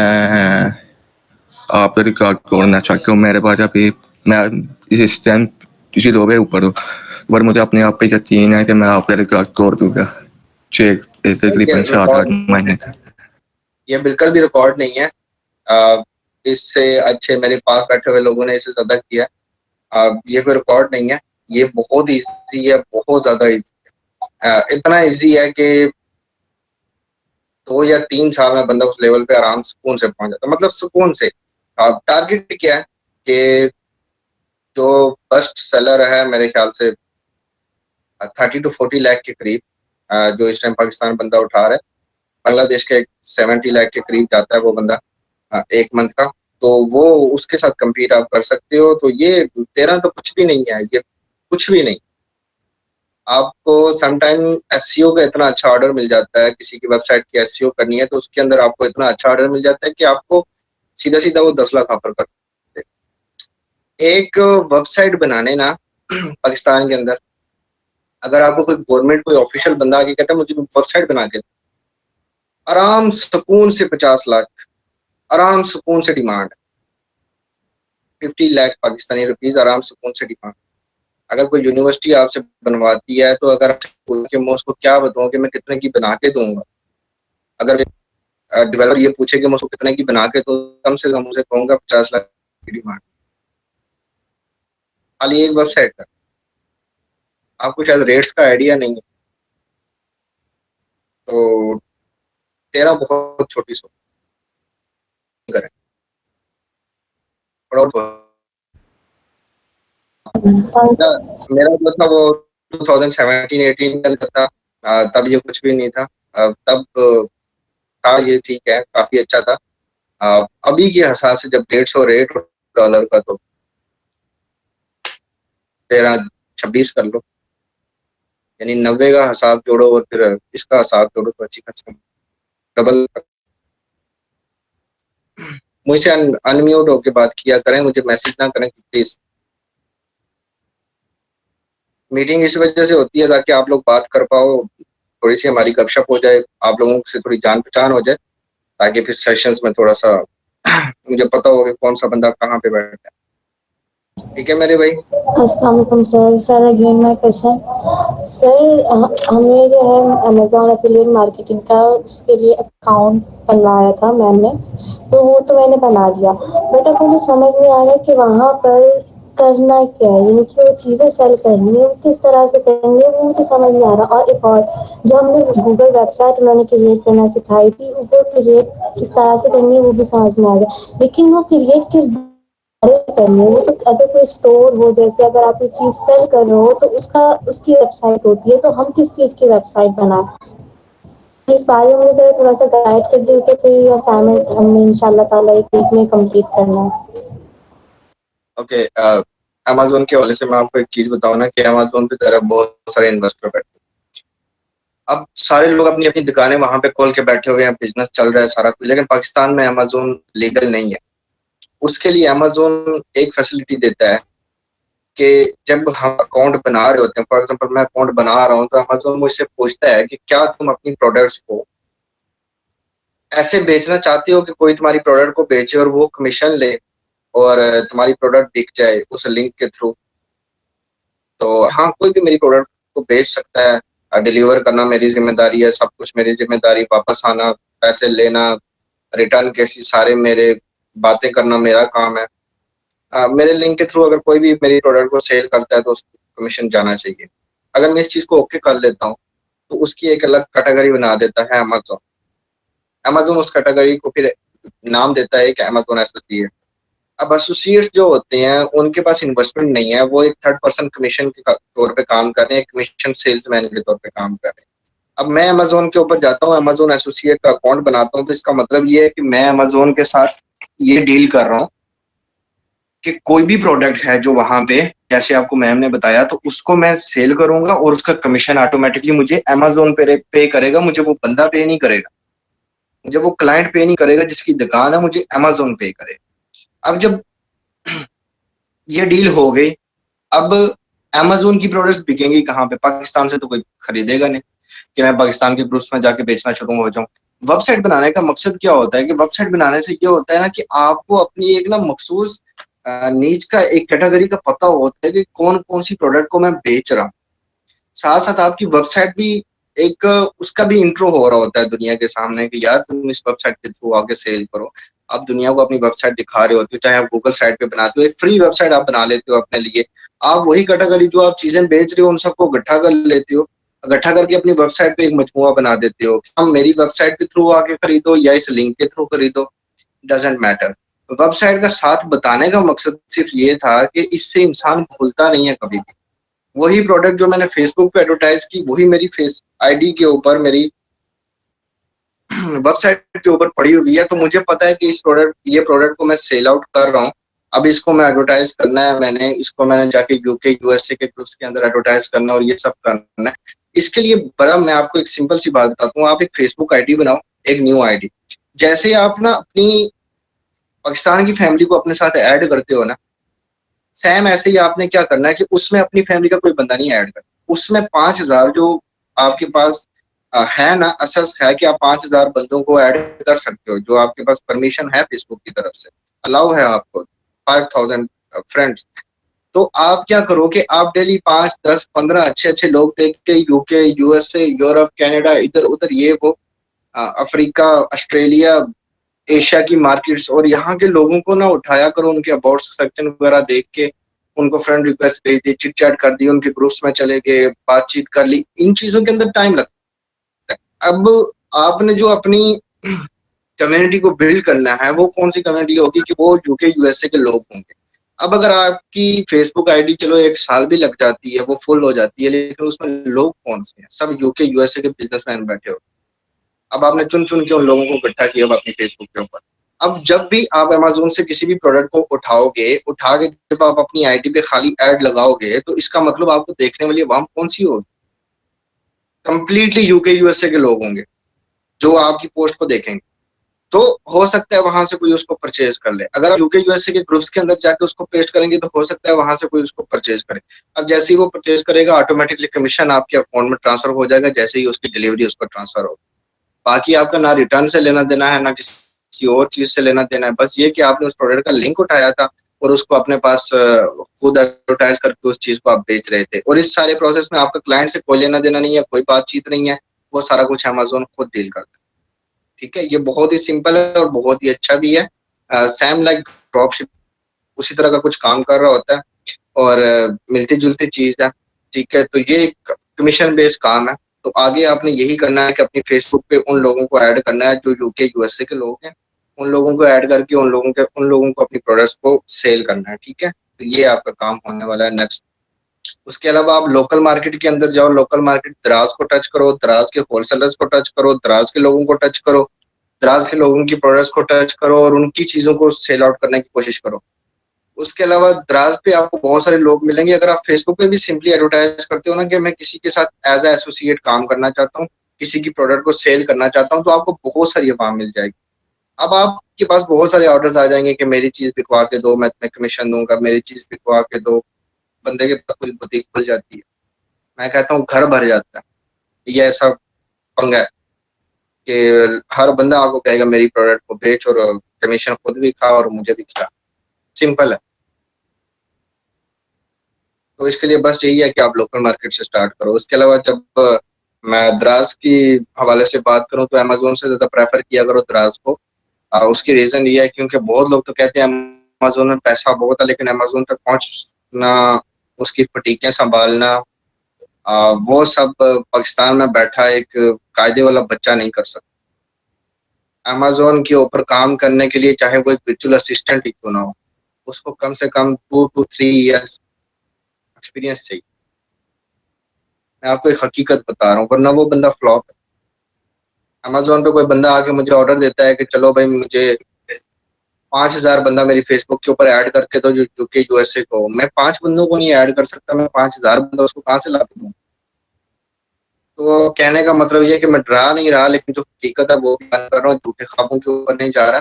आप रिकॉर्ड करना चाहता हूँ। मेरे पास अभी मैं इस टाइम 0 पे ऊपर हूँ, पर मुझे अपने आप पे यकीन है कि मैं आप रिकॉर्ड कर दूंगा तकरीबन 7-8 महीने तक। ये बिल्कुल भी रिकॉर्ड नहीं है, इससे अच्छे मेरे पास बैठे हुए लोगों ने इसे ज्यादा किया। ये कोई रिकॉर्ड नहीं है, ये बहुत इजी है, बहुत ज्यादा इजी है। इतना इजी है कि 2 या 3 साल में बंदा उस लेवल पे आराम सुकून से पहुंच जाता है, मतलब सुकून से। टारगेट क्या है कि जो बेस्ट सेलर है मेरे ख्याल से 30 to 40 लाख के करीब, जो इस टाइम पाकिस्तान बंदा उठा रहा है, बांग्लादेश के 70 लाख के करीब जाता है वो बंदा 1 मंथ का। तो वो उसके साथ compete आप कर सकते हो। तो ये 13 तो कुछ भी नहीं है, ये कुछ भी नहीं। आपको समटाइम एसईओ का इतना अच्छा ऑर्डर मिल जाता है, किसी की वेबसाइट की एसईओ करनी है तो उसके अंदर आपको इतना अच्छा ऑर्डर मिल जाता है कि आपको सीधा सीधा वो 10 लाख ऑफर कर देते हैं। एक वेबसाइट बनाने ना पाकिस्तान के अंदर, अगर आपको कोई गवर्नमेंट कोई ऑफिशियल बंदा आके कहता है मुझे वेबसाइट बना के, आराम सुकून से 50 लाख आराम सुकून से डिमांड है, 50 लाख पाकिस्तानी रुपीज आराम सुकून से डिमांड। अगर कोई यूनिवर्सिटी आपसे बनवाती है तो अगर मैं उसको क्या बताऊं कि मैं कितने की बना के दूंगा, अगर डेवलपर ये पूछे कि मैं उसको कितने की बना के दूं, कम से कम उसे कहूंगा 50 लाख की डिमांड खाली एक वेबसाइट का। आपको शायद रेट्स का आइडिया नहीं है, तो 13 बहुत छोटी सोच करें। मेरा जो था वो 2017-18 के अंदर था, तब ये कुछ भी नहीं था। तब था ये ठीक है, काफी अच्छा था। अभी के हिसाब से जब 150 रेट डॉलर का, तो 13-26 कर लो, यानी 90 का हिसाब जोड़ो और फिर इसका हिसाब जोड़ो तो अच्छी खासी डबल। मुझसे अनम्यूट होके बात किया करें, मुझे मैसेज ना करें प्लीज। मीटिंग इस वजह से होती है ताकि आप लोग बात कर पाओ, थोड़ी सी हमारी गपशप हो जाए, आप लोगों से थोड़ी जान पहचान हो जाए, ताकि फिर सेशंस में थोड़ा सा मुझे पता हो कि कौन सा बंदा कहाँ पे बैठा है। ठीक है मेरे भाई। अस्सलाम वालेकुम sir. Sir again my question sir, हमने जो है अमेजोन एफिलिएट मार्केटिंग का उसके लिए अकाउंट बनवाया था मैम ने, तो वो तो मैंने बना लिया, बट अब मुझे समझ नहीं आ रहा कि वहाँ पर करना क्या है, यानी कि वो चीज़ें सेल करनी है, वो किस तरह से करनी है वो मुझे समझ नहीं आ रहा। और एक और, जो हमने गूगल वेबसाइट उन्होंने क्रिएट करना सिखाई थी, वो क्रिएट किस तरह से करनी है वो भी समझ में आ गया, लेकिन वो क्रिएट किस करनी है, वो तो अगर कोई स्टोर हो, जैसे अगर आप कोई चीज सेल कर रहे हो तो उसकी वेबसाइट होती है, तो हम किस चीज की वेबसाइट बनाए, इस बारे में मुझे जरा थोड़ा सा गाइड कर दीजिए कि ये असाइनमेंट हमने इंशाल्लाह ताला एक वीक में कंप्लीट करना है। ओके, अमेज़न के हवाले से मैं आपको एक चीज बताऊं ना कि अमेज़न पे जरा बहुत सारे इन्वेस्टर बैठे, अब सारे लोग अपनी अपनी दुकानें वहां पे खोल के बैठे हुए हैं, बिजनेस चल रहा है सारा कुछ, लेकिन पाकिस्तान में अमेज़न लीगल नहीं है। उसके लिए अमेज़न एक फैसिलिटी देता है कि जब हम अकाउंट बना रहे होते हैं, फॉर एग्जांपल मैं अकाउंट बना रहा हूँ, तो अमेज़न मुझसे पूछता है कि क्या तुम अपनी प्रोडक्ट्स को ऐसे बेचना चाहते हो कि कोई तुम्हारी प्रोडक्ट को बेचे और वो कमीशन ले और तुम्हारी प्रोडक्ट बिक जाए उस लिंक के थ्रू। तो हाँ, कोई भी मेरी प्रोडक्ट को बेच सकता है, डिलीवर करना मेरी जिम्मेदारी है, सब कुछ मेरी जिम्मेदारी, वापस आना, पैसे लेना, रिटर्न कैसी, सारे मेरे बातें करना मेरा काम है। मेरे लिंक के थ्रू अगर कोई भी मेरी प्रोडक्ट को सेल करता है तो उसको कमीशन जाना चाहिए। अगर मैं इस चीज को ओके कर लेता हूँ तो उसकी एक अलग कैटेगरी बना देता है अमेज़न। अमेज़न उस कैटेगरी को फिर नाम देता है कि अमेज़न एसोसिएट। अब एसोसिएट्स जो होते हैं उनके पास इन्वेस्टमेंट नहीं है, वो एक थर्ड पर्सन कमीशन के तौर पे काम कर रहे हैं, कमीशन सेल्समैन के तौर पे काम कर रहे हैं। अब मैं अमेज़न के ऊपर जाता हूँ, अमेज़न एसोसिएट का अकाउंट बनाता हूँ, तो इसका मतलब ये है कि मैं अमेज़न के साथ ये डील कर रहा हूँ कि कोई भी प्रोडक्ट है जो वहां पे, जैसे आपको मैम ने बताया, तो उसको मैं सेल करूंगा और उसका कमीशन ऑटोमेटिकली मुझे अमेज़न पे करेगा, मुझे वो बंदा पे नहीं करेगा, मुझे वो क्लाइंट पे नहीं करेगा जिसकी दुकान है, मुझे अमेज़न पे करेगा। अब जब ये डील हो गई, अब अमेज़न की प्रोडक्ट्स बिकेंगी कहाँ पे? पाकिस्तान से तो कोई खरीदेगा नहीं कि मैं पाकिस्तान के ग्रुप्स में जाके बेचना शुरू हो जाऊं। वेबसाइट बनाने का मकसद क्या होता है कि वेबसाइट बनाने से ये होता है ना कि आपको अपनी एक ना मखसूस नीच का एक कैटेगरी का पता होता है कि कौन कौन सी प्रोडक्ट को मैं बेच रहा हूँ। साथ साथ आपकी वेबसाइट भी एक उसका भी इंट्रो हो रहा होता है दुनिया के सामने कि यार तुम इस वेबसाइट के थ्रू आके सेल करो। आप दुनिया को अपनी वेबसाइट दिखा रहे होते हो, चाहे आप गूगल साइट पे बनाते हो, एक फ्री वेबसाइट आप बना लेते हो अपने लिए। आप वही कैटेगरी जो आप चीजें बेच रहे हो उन सबको इकट्ठा कर लेते हो, इकट्ठा करके अपनी वेबसाइट पे एक मजमुआ बना देते हो। हम मेरी वेबसाइट के थ्रू आके खरीदो या इस लिंक के थ्रू खरीदो, डजेंट मैटर। वेबसाइट का साथ बताने का मकसद सिर्फ ये था कि इससे इंसान भूलता नहीं है कभी भी। वही प्रोडक्ट जो मैंने फेसबुक पे एडवर्टाइज की, वही मेरी फेस आईडी के ऊपर मेरी वेबसाइट के ऊपर पड़ी हुई है, तो मुझे पता है कि ये प्रोडक्ट को मैं सेल आउट कर रहा हूँ। अब इसको मैं एडवर्टाइज करना है, मैंने जाके यूके यूएसए के ग्रुप्स के अंदर एडवर्टाइज करना और ये सब करना है। इसके लिए बड़ा मैं आपको एक सिंपल सी बात बताता हूँ, आप एक फेसबुक आईडी बनाओ, एक न्यू आईडी। जैसे ही आप ना अपनी पाकिस्तान की फैमिली को अपने साथ ऐड करते हो ना, सेम ऐसे ही आपने क्या करना है कि उसमें अपनी फैमिली का कोई बंदा नहीं ऐड करना, उसमें 5000 जो आपके पास है ना, असस है कि आप 5000 बंदों को ऐड कर सकते हो, जो आपके पास परमिशन है फेसबुक की तरफ से, अलाउ है आपको 5000 फ्रेंड्स। तो आप क्या करो कि आप डेली 5, 10, 15 अच्छे लोग देख के यूके, यूएसए, यूरोप, कनाडा, इधर उधर ये वो अफ्रीका, ऑस्ट्रेलिया, एशिया की मार्केट्स और यहाँ के लोगों को ना उठाया करो, उनके अबाउट सेक्शन वगैरह देख के उनको फ्रेंड रिक्वेस्ट भेज दी, चिट चैट कर दी, उनके ग्रुप्स में चले गए, बातचीत कर ली। इन चीजों के अंदर टाइम लगता है। अब आपने जो अपनी कम्युनिटी को बिल्ड करना है वो कौन सी कम्युनिटी होगी कि वो यूके यूएसए के लोग होंगे। अब अगर आपकी फेसबुक आईडी चलो 1 साल भी लग जाती है, वो फुल हो जाती है, लेकिन उसमें लोग कौन से हैं? सब यूके यूएसए के बिजनेसमैन बैठे हो। अब आपने चुन चुन के उन लोगों को इकट्ठा किया अपनी फेसबुक के ऊपर। अब जब भी आप अमेज़न से किसी भी प्रोडक्ट को उठा के जब आप अपनी आईडी पे खाली ऐड लगाओगे, तो इसका मतलब आपको देखने वाली आवाम कौन सी होगी? कंप्लीटली यूके यूएसए के लोग होंगे जो आपकी पोस्ट को देखेंगे। तो हो सकता है वहां से कोई उसको परचेज कर ले। अगर आप यूके यूएसए के ग्रुप्स के अंदर जाके उसको पेस्ट करेंगे तो हो सकता है वहां से कोई उसको परचेज करे। अब जैसे ही वो परचेज करेगा, ऑटोमेटिकली कमीशन आपके अकाउंट में ट्रांसफर हो जाएगा, जैसे ही उसकी डिलीवरी उसको ट्रांसफर होगी। बाकी आपका ना रिटर्न से लेना देना है, ना किसी और चीज से लेना देना है। बस ये कि आपने उस प्रोडक्ट का लिंक उठाया था और उसको अपने पास खुद एडवर्टाइज करके उस चीज को आप बेच रहे थे। और इस सारे प्रोसेस में आपका क्लाइंट से कोई लेना देना नहीं है, कोई बातचीत नहीं है, वो सारा कुछ अमेज़न खुद डील करता है। ठीक है, ये बहुत ही सिंपल है और बहुत ही अच्छा भी है। सेम लाइक ड्रॉपशिप उसी तरह का कुछ काम कर रहा होता है और मिलती जुलती चीज है। ठीक है, तो ये कमीशन बेस्ड काम है। तो आगे आपने यही करना है कि अपनी फेसबुक पे उन लोगों को ऐड करना है जो यूके यूएसए के लोग हैं, उन लोगों को ऐड करके उन लोगों को अपनी प्रोडक्ट्स को सेल करना है। ठीक है, तो ये आपका काम होने वाला है नेक्स्ट। उसके अलावा आप लोकल मार्केट के अंदर जाओ, लोकल मार्केट द्रास को टच करो, द्रास के होलसेलर्स को टच करो, द्रास के लोगों को टच करो, द्रास के लोगों की प्रोडक्ट्स को टच करो और उनकी चीजों को सेल आउट करने की कोशिश करो। उसके अलावा द्रास पे आपको बहुत सारे लोग मिलेंगे। अगर आप फेसबुक पे भी सिंपली एडवर्टाइज करते हो ना कि मैं किसी के साथ एज ए एसोसिएट काम करना चाहता हूँ, किसी की प्रोडक्ट को सेल करना चाहता हूँ, तो आपको बहुत सारी अवाम मिल जाएगी। अब आपके पास बहुत सारे ऑर्डर्स आ जाएंगे कि मेरी चीज बिकवा के दो, मैं इतने कमीशन दूंगा, मेरी चीज बिकवा के दो। बंदे के पास पूरी बुटीक खुल जाती है, मैं कहता हूँ घर भर जाता है। ये ऐसा पंगा है कि हर बंदा आपको कहेगा मेरी प्रोडक्ट को बेच और कमीशन खुद भी खा और मुझे भी खिला। सिंपल है। तो इसके लिए बस यही है कि आप लोकल मार्केट से स्टार्ट करो। उसके अलावा जब मैं द्रास की हवाले से बात करूं तो अमेज़न से ज़्यादा प्रेफर किया करो द्रास को। उसकी रीज़न ये है क्योंकि बहुत लोग तो कहते हैं अमेज़न में पैसा बहुत है, लेकिन अमेज़न तक पहुंचना, उसकी फटीकें संभालना, वो सब पाकिस्तान में बैठा एक कायदे वाला बच्चा नहीं कर सकता। अमेज़न के ऊपर काम करने के लिए चाहे वो एक वर्चुअल असिस्टेंट ही क्यों ना हो, उसको कम से कम 2 to 3 ईयर्स एक्सपीरियंस चाहिए। मैं आपको एक हकीकत बता रहा हूँ, वरना वो बंदा फ्लॉप है। अमेज़न पे कोई बंदा आके मुझे ऑर्डर देता है कि चलो भाई मुझे 5000 बंदा मेरी फेसबुक के ऊपर ऐड करके दो जो यूके यूएसए को। मैं 5 बंदों को नहीं ऐड कर सकता, मैं 5000 बंदा उसको कहाँ से ला दूँ? तो कहने का मतलब ये है कि मैं डरा नहीं रहा, लेकिन जो हकीकत है वो बयान कर रहा हूँ, झूठे ख्वाबों के ऊपर नहीं जा रहा।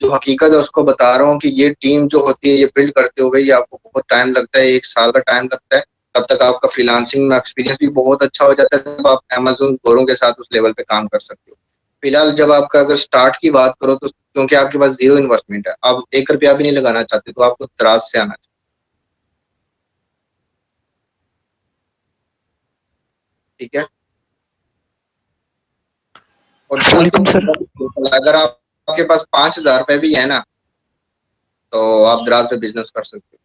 जो हकीकत है उसको बता रहा हूँ कि ये टीम जो होती है, ये बिल्ड करते हुए ये आपको बहुत टाइम लगता है, 1 साल का टाइम लगता है। तब तक आपका फ्रीलांसिंग में एक्सपीरियंस भी बहुत अच्छा हो जाता है, तब आप अमेज़न गोरों के साथ उस लेवल पे काम कर सकते हो। फिलहाल जब आपका अगर स्टार्ट की बात करो तो क्योंकि आपके पास 0 इन्वेस्टमेंट है, आप 1 रुपया भी नहीं लगाना चाहते, तो आपको द्रास से आना चाहिए। ठीक है, और अगर आपके पास 5000 रुपए भी है ना, तो आप द्रास पे बिजनेस कर सकते हो।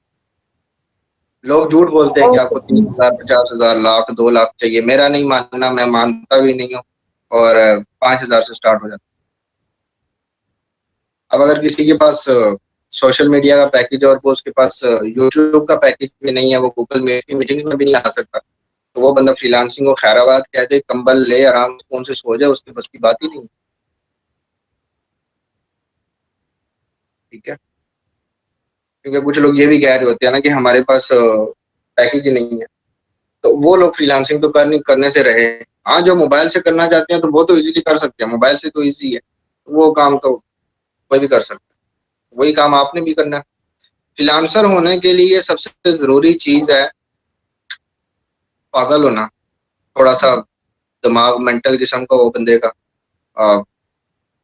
लोग झूठ बोलते हैं कि आपको 30,000, 50,000, लाख, 2 लाख चाहिए। मेरा नहीं मानना, मैं मानता भी नहीं हूँ, और 5000 से स्टार्ट हो जाता है। अब अगर किसी के पास सोशल मीडिया का पैकेज और वो उसके पास यूट्यूब का पैकेज भी नहीं है, वो गूगल मीट की मीटिंग्स में भी नहीं आ सकता, तो वो बंदा फ्रीलांसिंग को खैराबाद कहते कंबल ले आराम से फोन से सो जाए, उसके बस की बात ही नहीं। ठीक है, क्योंकि कुछ लोग ये भी कह रहे होते हैं ना कि हमारे पास पैकेज ही नहीं है, तो वो लोग फ्रीलांसिंग तो करने से रहे। हाँ, जो मोबाइल से करना चाहते हैं तो वो तो इजीली कर सकते हैं, मोबाइल से तो इजी है, वो काम तो कोई भी कर सकता है, वही काम आपने भी करना है। फ्रीलांसर होने के लिए सबसे जरूरी चीज है पागल होना, थोड़ा सा दिमाग मेंटल किस्म का हो बंदे का।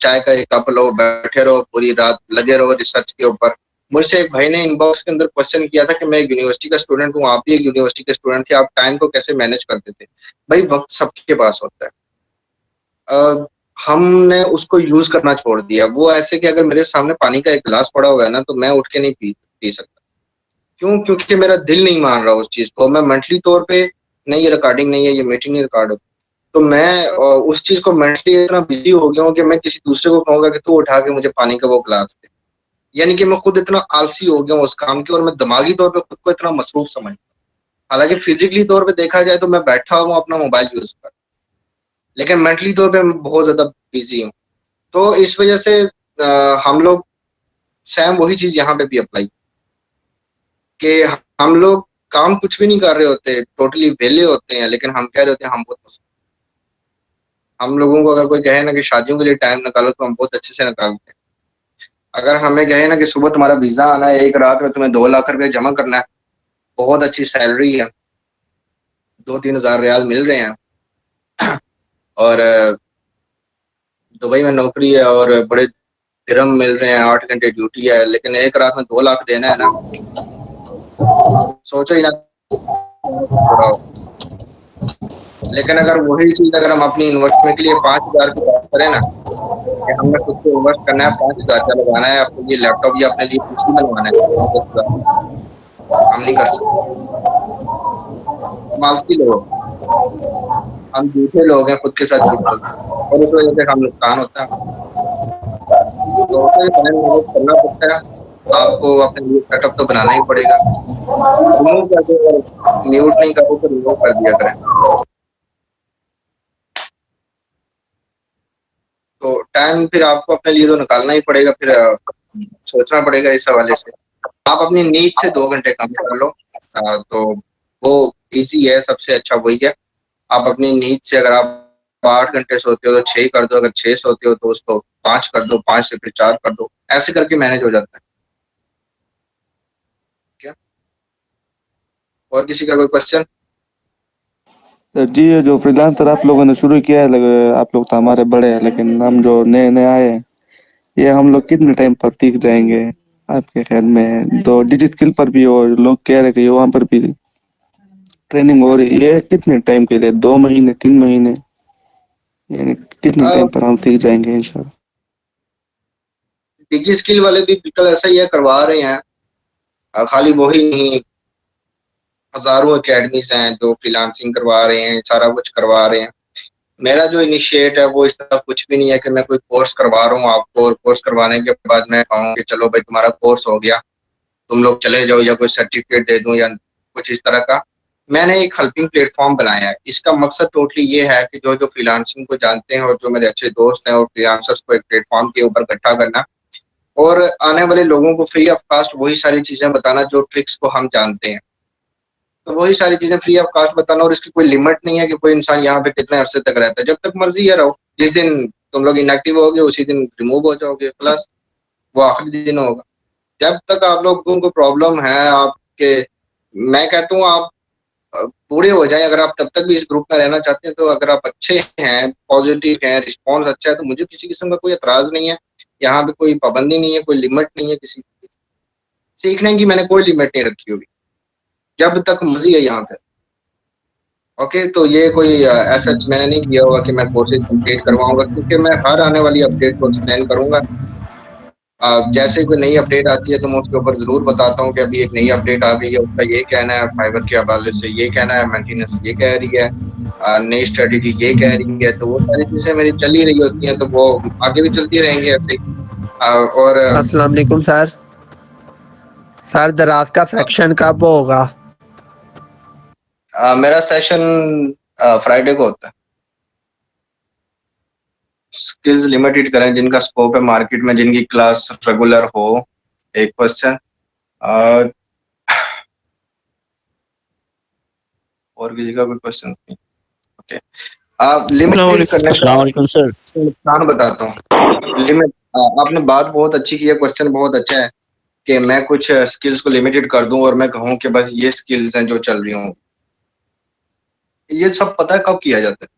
चाय का एक कप लो, बैठे रहो, पूरी रात लगे रहो रिसर्च के ऊपर। मुझसे एक भाई ने इनबॉक्स के अंदर क्वेश्चन किया था कि मैं एक यूनिवर्सिटी का स्टूडेंट हूँ, आप भी एक यूनिवर्सिटी के स्टूडेंट थे, आप टाइम को कैसे मैनेज करते थे? भाई वक्त सबके पास होता है, हमने उसको यूज करना छोड़ दिया। वो ऐसे कि अगर मेरे सामने पानी का एक गिलास पड़ा हुआ है ना, तो मैं उठ के नहीं पी सकता। क्यों? क्योंकि मेरा दिल नहीं मान रहा उस चीज को। मैं मेंटली तौर पे, नहीं ये रिकॉर्डिंग नहीं है, ये मीटिंग नहीं रिकॉर्ड होती, तो मैं उस चीज को मेंटली इतना बिजी हो गया हूँ कि मैं किसी दूसरे को कहूंगा कि तू उठा के मुझे पानी का वो गिलास दे। यानी कि मैं खुद इतना आलसी हो गया हूँ उस काम के, और मैं दिमागी तौर पे खुद को इतना मसरूफ समझ, हालांकि फिजिकली तौर पे देखा जाए तो मैं बैठा हूँ अपना मोबाइल यूज कर, लेकिन मेंटली तौर पे मैं बहुत ज्यादा बिजी हूँ। तो इस वजह से हम लोग सेम वही चीज यहाँ पे भी अप्लाई, कि हम लोग काम कुछ भी नहीं कर रहे होते, टोटली वेले होते हैं, लेकिन हम कह रहे होते हैं हम बहुत। हम लोगों को अगर कोई कहे ना कि शादियों के लिए टाइम निकालो, तो हम बहुत अच्छे से निकालते हैं। अगर हमें कहे ना कि सुबह तुम्हारा वीजा आना है, एक रात में तुम्हें 2 लाख रुपए जमा करना है, बहुत अच्छी सैलरी है, 2-3 हज़ार रियाल मिल रहे हैं, और दुबई में नौकरी है और बड़े दिरहम मिल रहे हैं, 8 घंटे ड्यूटी है, लेकिन एक रात में 2 लाख देना है ना, सोचो ही ना थोड़ा। लेकिन अगर वही चीज अगर हम अपनी इन्वेस्टमेंट के लिए 5 हज़ार की बात करें ना, कि हमने खुद को इन्वेस्ट करना है, 5 हज़ार का लगाना है अपने लिए लैपटॉप या अपने लिए पीसी बनवाना है, 10 हज़ार हम नहीं कर सकते। हम आलसी लोग, हम झूठे लोग हैं, खुद के साथ झूठ बोलते हैं, और उस वजह से हम नुकसान होता है। तो उसमें टाइम मैनेज करना पड़ता है, आपको अपने लिए सेटअप तो बनाना ही पड़ेगा। रिमूव कर दो, म्यूट नहीं करो तो रिमूव कर दिया करें। तो टाइम फिर आपको अपने लिए तो निकालना ही पड़ेगा, फिर सोचना पड़ेगा इस हवाले से। आप अपनी नींद से 2 घंटे कम कर लो, तो वो इजी है, सबसे अच्छा वही है। आप अपनी नींद से अगर आप 8 घंटे सोते हो तो 6 कर दो, अगर 6 सोते हो तो उसको 5 कर दो, 5 से फिर 4 कर दो, ऐसे करके मैनेज हो जाता है। क्या और किसी का कोई क्वेश्चन? सर जी, ये जो फ्रीलांसर आप लोगों ने शुरू किया है, आप लोग तो हमारे बड़े हैं, लेकिन हम जो नए नए आए हैं, ये हम लोग कितने टाइम पर सीख जाएंगे आपके ख्याल में? तो डिजिट स्किल पर भी, और लोग कह रहे कि वहाँ पर भी ट्रेनिंग हो रही है, कितने टाइम के लिए? 2 महीने, 3 महीने, यानी कितने टाइम पर हम सीख जाएंगे इंशाल्लाह? डिगी स्किल वाले भी बिल्कुल ऐसा ही है, करवा रहे हैं। खाली वही नहीं, हजारों एकेडमीज हैं जो फ्रीलांसिंग करवा रहे हैं, सारा कुछ करवा रहे हैं। मेरा जो इनिशिएट है वो इस तरह कुछ भी नहीं है कि मैं कोई कोर्स करवा रहा हूँ आपको, और कोर्स करवाने के बाद मैं कहूँ कि चलो भाई तुम्हारा कोर्स हो गया, तुम लोग चले जाओ, या कोई सर्टिफिकेट दे दूं या कुछ इस तरह का। मैंने एक हेल्पिंग प्लेटफॉर्म बनाया है। इसका मकसद टोटली ये है कि जो जो फ्रीलांसिंग को जानते हैं और जो मेरे अच्छे दोस्त हैं, और फ्रीलांसर्स को एक प्लेटफॉर्म के ऊपर इकट्ठा करना, और आने वाले लोगों को फ्री ऑफ कास्ट वही सारी चीजें बताना जो ट्रिक्स को हम जानते हैं। तो वही सारी चीजें फ्री ऑफ कास्ट बताना, और इसकी कोई लिमिट नहीं है कि कोई इंसान यहाँ पे कितने अरसे तक रहता है, जब तक मर्जी है रहो। जिस दिन तुम लोग इनएक्टिव होगे उसी दिन रिमूव हो जाओगे, प्लस वो आखिरी दिन होगा। जब तक आप लोगों को प्रॉब्लम है आपके, मैं कहता हूँ आप पूरे हो जाए, अगर आप तब तक भी इस ग्रुप में रहना चाहते हैं, तो अगर आप अच्छे हैं, पॉजिटिव हैं, रिस्पॉन्स अच्छा है, तो मुझे किसी किस्म का कोई एतराज नहीं है। यहाँ पे कोई पाबंदी नहीं है, कोई लिमिट नहीं है किसी सीखने की, मैंने कोई लिमिट नहीं रखी होगी, जब तक मर्जी है यहाँ पे। ओके, तो ये कोई ऐसा मैंने नहीं किया होगा कि मैं कोर्सेज कंप्लीट करवाऊंगा, क्योंकि मैं हर आने वाली अपडेट को एक्सप्लेन करूंगा। जैसे कोई नई अपडेट आती है तो मैं उसके ऊपर जरूर बताता हूँ कि अभी एक नई अपडेट आ गई है, उसका ये कहना है, फाइबर के हवाले से ये कहना है, मेंटेनेंस ये कह रही है, नई स्ट्रेटेजी ये कह रही है। तो वो सारी चीजें मेरी चल ही रही होती हैं, तो वो आगे भी चलती रहेंगी ऐसे ही। और अस्सलाम वालेकुम सर। सर दराज का सेक्शन कब होगा? मेरा सेशन फ्राइडे को होता है। स्किल्स लिमिटेड करें, जिनका स्कोप है मार्केट में, जिनकी क्लास रेगुलर हो, एक क्वेश्चन और किसी का कोई क्वेश्चन नहीं? ओके, आप लिमिटेड करने का सर। नुकसान बताता हूँ। लिमिट, आपने बात बहुत अच्छी की है, क्वेश्चन बहुत अच्छा है कि मैं कुछ स्किल्स को लिमिटेड कर दूं और मैं कहूं कि बस ये स्किल्स हैं जो चल रही हूँ। ये सब पता है कब किया जाता है?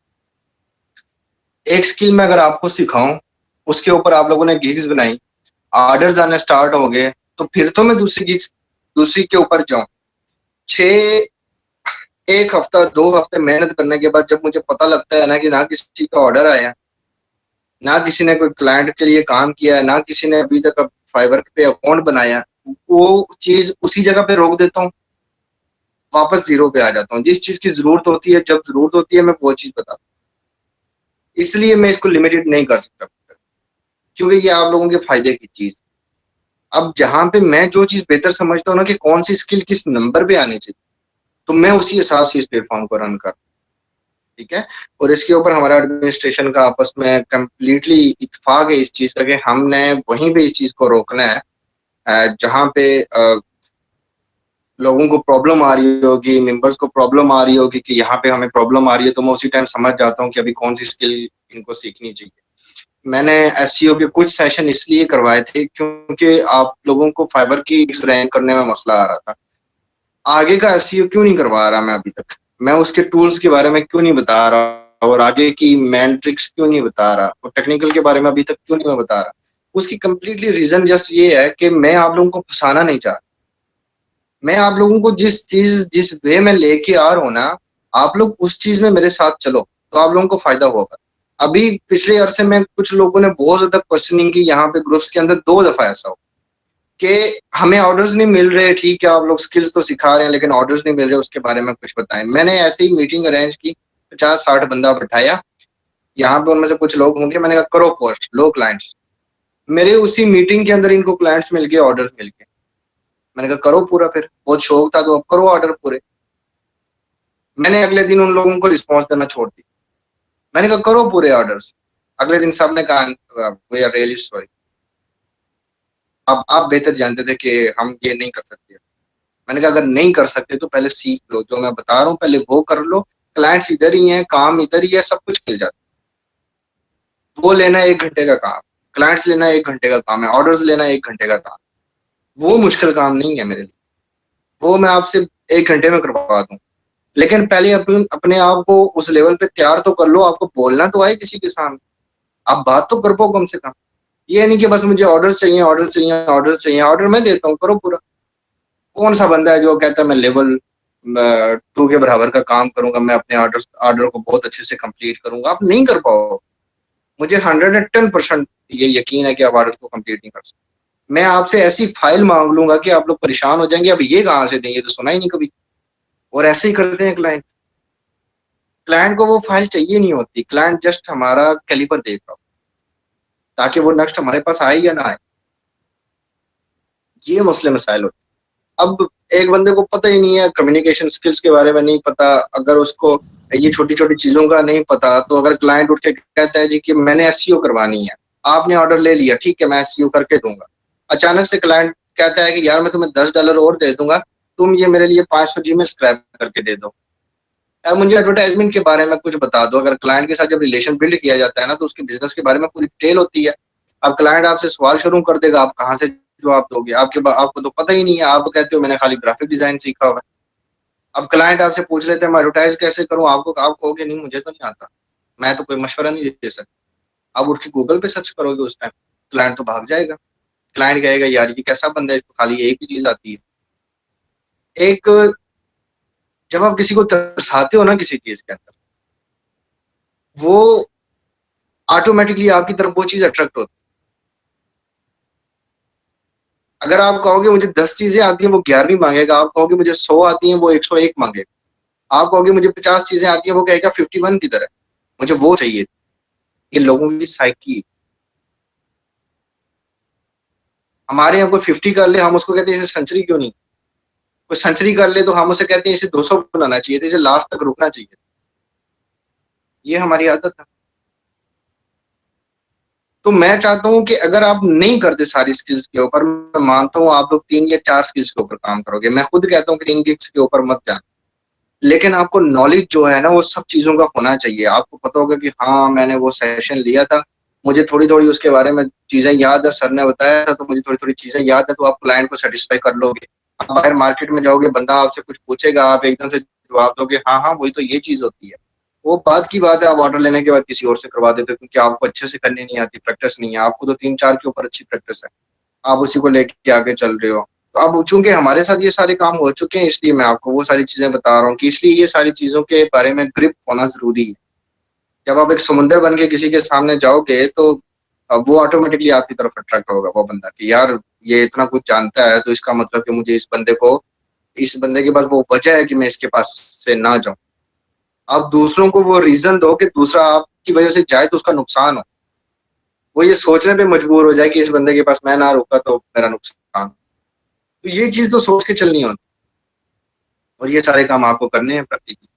एक स्किल मैं अगर आपको सिखाऊं, उसके ऊपर आप लोगों ने गिग्स बनाई, ऑर्डर्स आने स्टार्ट हो गए, तो फिर तो मैं दूसरी के ऊपर जाऊं। 1 हफ्ता 2 हफ्ते मेहनत करने के बाद जब मुझे पता लगता है ना कि ना किसी का ऑर्डर आया, ना किसी ने कोई क्लाइंट के लिए काम किया है, ना किसी ने अभी तक फाइवर पे अकाउंट बनाया, वो चीज उसी जगह पे रोक देता हूँ, वापस जीरो पे आ जाता हूँ। जिस चीज की जरूरत होती है, जब जरूरत होती है, मैं वो चीज बताता हूँ। इसलिए मैं इसको लिमिटेड नहीं कर सकता, क्योंकि ये आप लोगों के फायदे की चीज। अब जहां पे मैं जो चीज बेहतर समझता हूँ ना कि कौन सी स्किल किस नंबर पे आनी चाहिए, तो मैं उसी हिसाब से इस प्लेटफॉर्म को रन कर, ठीक है। और इसके ऊपर हमारा एडमिनिस्ट्रेशन का आपस में कंप्लीटली इत्तेफाक है इस चीज का कि हमने वहीं पे इस चीज को रोकना है जहां पे लोगों को प्रॉब्लम आ रही होगी, मेंबर्स को प्रॉब्लम आ रही होगी कि यहाँ पे हमें प्रॉब्लम आ रही है, तो मैं उसी टाइम समझ जाता हूँ कि अभी कौन सी स्किल इनको सीखनी चाहिए। मैंने एसईओ के कुछ सेशन इसलिए करवाए थे क्योंकि आप लोगों को फाइबर की रैंक करने में मसला आ रहा था। आगे का एसईओ क्यों नहीं करवा रहा मैं अभी तक, मैं उसके टूल्स के बारे में क्यों नहीं बता रहा, और आगे की मैट्रिक्स क्यों नहीं बता रहा, और टेक्निकल के बारे में अभी तक क्यों नहीं मैं बता रहा। उसकी कंप्लीटली रीजन जस्ट ये है कि मैं आप लोगों को फंसाना नहीं चाह रहा। मैं आप लोगों को जिस वे में लेके आ रहा हूँ ना, आप लोग उस चीज में मेरे साथ चलो तो आप लोगों को फायदा होगा। अभी पिछले अरसे में कुछ लोगों ने बहुत ज्यादा क्वेश्चनिंग की यहाँ पे ग्रुप्स के अंदर, 2 दफा ऐसा हो कि हमें ऑर्डर्स नहीं मिल रहे, ठीक है आप लोग स्किल्स तो सिखा रहे हैं लेकिन ऑर्डर्स नहीं मिल रहे, उसके बारे में कुछ बताएं। मैंने ऐसे ही मीटिंग अरेंज की, 50-60 बंदा बैठाया यहाँ पे, उनमें से कुछ लोग होंगे, मैंने कहा करो पोस्ट, लो क्लाइंट्स। मेरे उसी मीटिंग के अंदर इनको क्लाइंट्स मिल गए, ऑर्डर्स मिल गए। मैंने कहा करो पूरा, फिर बहुत शौक था तो अब करो ऑर्डर पूरे। मैंने अगले दिन उन लोगों को रिस्पॉन्स देना छोड़ दी, मैंने कहा करो पूरे ऑर्डर्स। अगले दिन सब ने कहा वी आर रियली सॉरी, अब आप बेहतर जानते थे कि हम ये नहीं कर सकते। मैंने कहा अगर नहीं कर सकते तो पहले सीख लो, जो मैं बता रहा हूँ पहले वो कर लो। क्लाइंट्स इधर ही हैं, काम इधर ही है, सब कुछ मिल जाता है। वो लेना 1 घंटे का काम, क्लाइंट्स लेना 1 घंटे का काम है, ऑर्डर्स लेना 1 घंटे का काम, वो मुश्किल काम नहीं है मेरे लिए, वो मैं आपसे 1 घंटे में करवा दूं। लेकिन पहले अपने आप को उस लेवल पे तैयार तो कर लो, आपको बोलना तो आए किसी के सामने, आप बात तो कर पाओ कम से कम। ये नहीं कि बस मुझे ऑर्डर चाहिए, ऑर्डर चाहिए, ऑर्डर चाहिए। ऑर्डर मैं देता हूँ, करो पूरा। कौन सा बंदा है जो कहता है मैं लेवल 2 के बराबर का काम करूंगा, मैं अपने ऑर्डर को बहुत अच्छे से कंप्लीट करूंगा? आप नहीं कर पाओ। मुझे 110% ये यकीन है कि आप ऑर्डर को कंप्लीट नहीं कर सकते। मैं आपसे ऐसी फाइल मांग लूंगा कि आप लोग परेशान हो जाएंगे, अब ये कहाँ से देंगे, तो सुना ही नहीं कभी। और ऐसे ही करते हैं क्लाइंट। क्लाइंट को वो फाइल चाहिए नहीं होती, क्लाइंट जस्ट हमारा कैलिबर देख रहा हो ताकि वो नेक्स्ट हमारे पास आए या ना आए। ये मसले मसाइल होते। अब एक बंदे को पता ही नहीं है, कम्युनिकेशन स्किल्स के बारे में नहीं पता, अगर उसको ये छोटी छोटी चीजों का नहीं पता, तो अगर क्लाइंट उठ के कहता है जी कि मैंने एसईओ करवानी है, आपने ऑर्डर ले लिया, ठीक है मैं एसईओ करके दूंगा। अचानक से क्लाइंट कहता है कि यार मैं तुम्हें $10 और दे दूंगा, तुम ये मेरे लिए 500 जीमेल स्क्रैप करके दे दो, यार मुझे एडवर्टाइजमेंट के बारे में कुछ बता दो। अगर क्लाइंट के साथ जब रिलेशन बिल्ड किया जाता है ना, तो उसके बिजनेस के बारे में पूरी डिटेल होती है। अब क्लाइंट आपसे सवाल शुरू कर देगा, आप कहाँ से जवाब दोगे? आपको तो पता ही नहीं है, आप कहते हो मैंने खाली ग्राफिक डिजाइन सीखा हुआ है। अब क्लाइंट आपसे पूछ लेते हैं मैं एडवर्टाइज कैसे करूं, आप कहोगे नहीं मुझे तो नहीं आता, मैं तो कोई मशवरा नहीं दे सकता। आप उठ के गूगल पे सर्च करोगे, उस टाइम क्लाइंट तो भाग जाएगा। क्लाइंट कहेगा यार ये कैसा बंदा है, इसको खाली एक ही चीज आती है। एक जब आप किसी को तरसाते हो ना किसी चीज के अंदर, वो ऑटोमेटिकली आपकी तरफ वो चीज अट्रैक्ट होती है। अगर आप कहोगे मुझे 10 चीजें आती हैं, वो 11वीं मांगेगा। आप कहोगे मुझे 100 आती हैं, वो 101 मांगेगा। आप कहोगे मुझे 50 चीजें आती हैं, वो कहेगा 51 की तरह मुझे वो चाहिए। ये लोगों की साइकी। हमारे यहाँ कोई 50 कर ले, हम उसको कहते हैं इसे सेंचुरी क्यों नहीं। कोई सेंचुरी कर ले तो हम उसे कहते हैं इसे 200 बनाना चाहिए था, इसे लास्ट तक रुकना चाहिए। ये हमारी आदत है। तो मैं चाहता हूँ कि अगर आप नहीं करते सारी स्किल्स के ऊपर, मैं मानता हूँ आप लोग 3 या 4 स्किल्स के ऊपर काम करोगे। मैं खुद कहता हूँ कि 3 गिग्स के ऊपर मत जाना, लेकिन आपको नॉलेज जो है ना वो सब चीजों का होना चाहिए। आपको पता होगा कि हाँ मैंने वो सेशन लिया था, मुझे थोड़ी थोड़ी उसके बारे में चीजें याद है, सर ने बताया था तो मुझे थोड़ी थोड़ी चीजें याद है, तो आप क्लाइंट को सेटिस्फाई कर लोगे। आप बाहर मार्केट में जाओगे, बंदा आपसे कुछ पूछेगा, आप एकदम से जवाब दोगे हाँ हाँ वही तो ये चीज होती है, वो बात की बात है। आप ऑर्डर लेने के बाद किसी और से करवा देते हो क्योंकि आपको अच्छे से करनी नहीं आती, प्रैक्टिस नहीं है आपको, तो 3-4 के ऊपर अच्छी प्रैक्टिस है, आप उसी को लेके आगे चल रहे हो। तो अब चूंकि हमारे साथ ये सारे काम हो चुके हैं, इसलिए मैं आपको वो सारी चीजें बता रहा हूँ कि इसलिए ये सारी चीजों के बारे में ग्रिप होना जरूरी है। जब आप एक समुंदर बन के किसी के सामने जाओगे तो अब वो ऑटोमेटिकली आपकी तरफ अट्रैक्ट होगा वो बंदा कि यार ये इतना कुछ जानता है, तो इसका मतलब कि मुझे इस बंदे के पास वो वजह है कि मैं इसके पास से ना जाऊं। आप दूसरों को वो रीजन दो कि दूसरा आपकी वजह से जाए तो उसका नुकसान हो, वो ये सोचने पे मजबूर हो जाए कि इस बंदे के पास मैं ना रुका तो मेरा नुकसान। तो ये चीज तो सोच के चलनी होती, और ये सारे काम आपको करने हैं प्रैक्टिकली।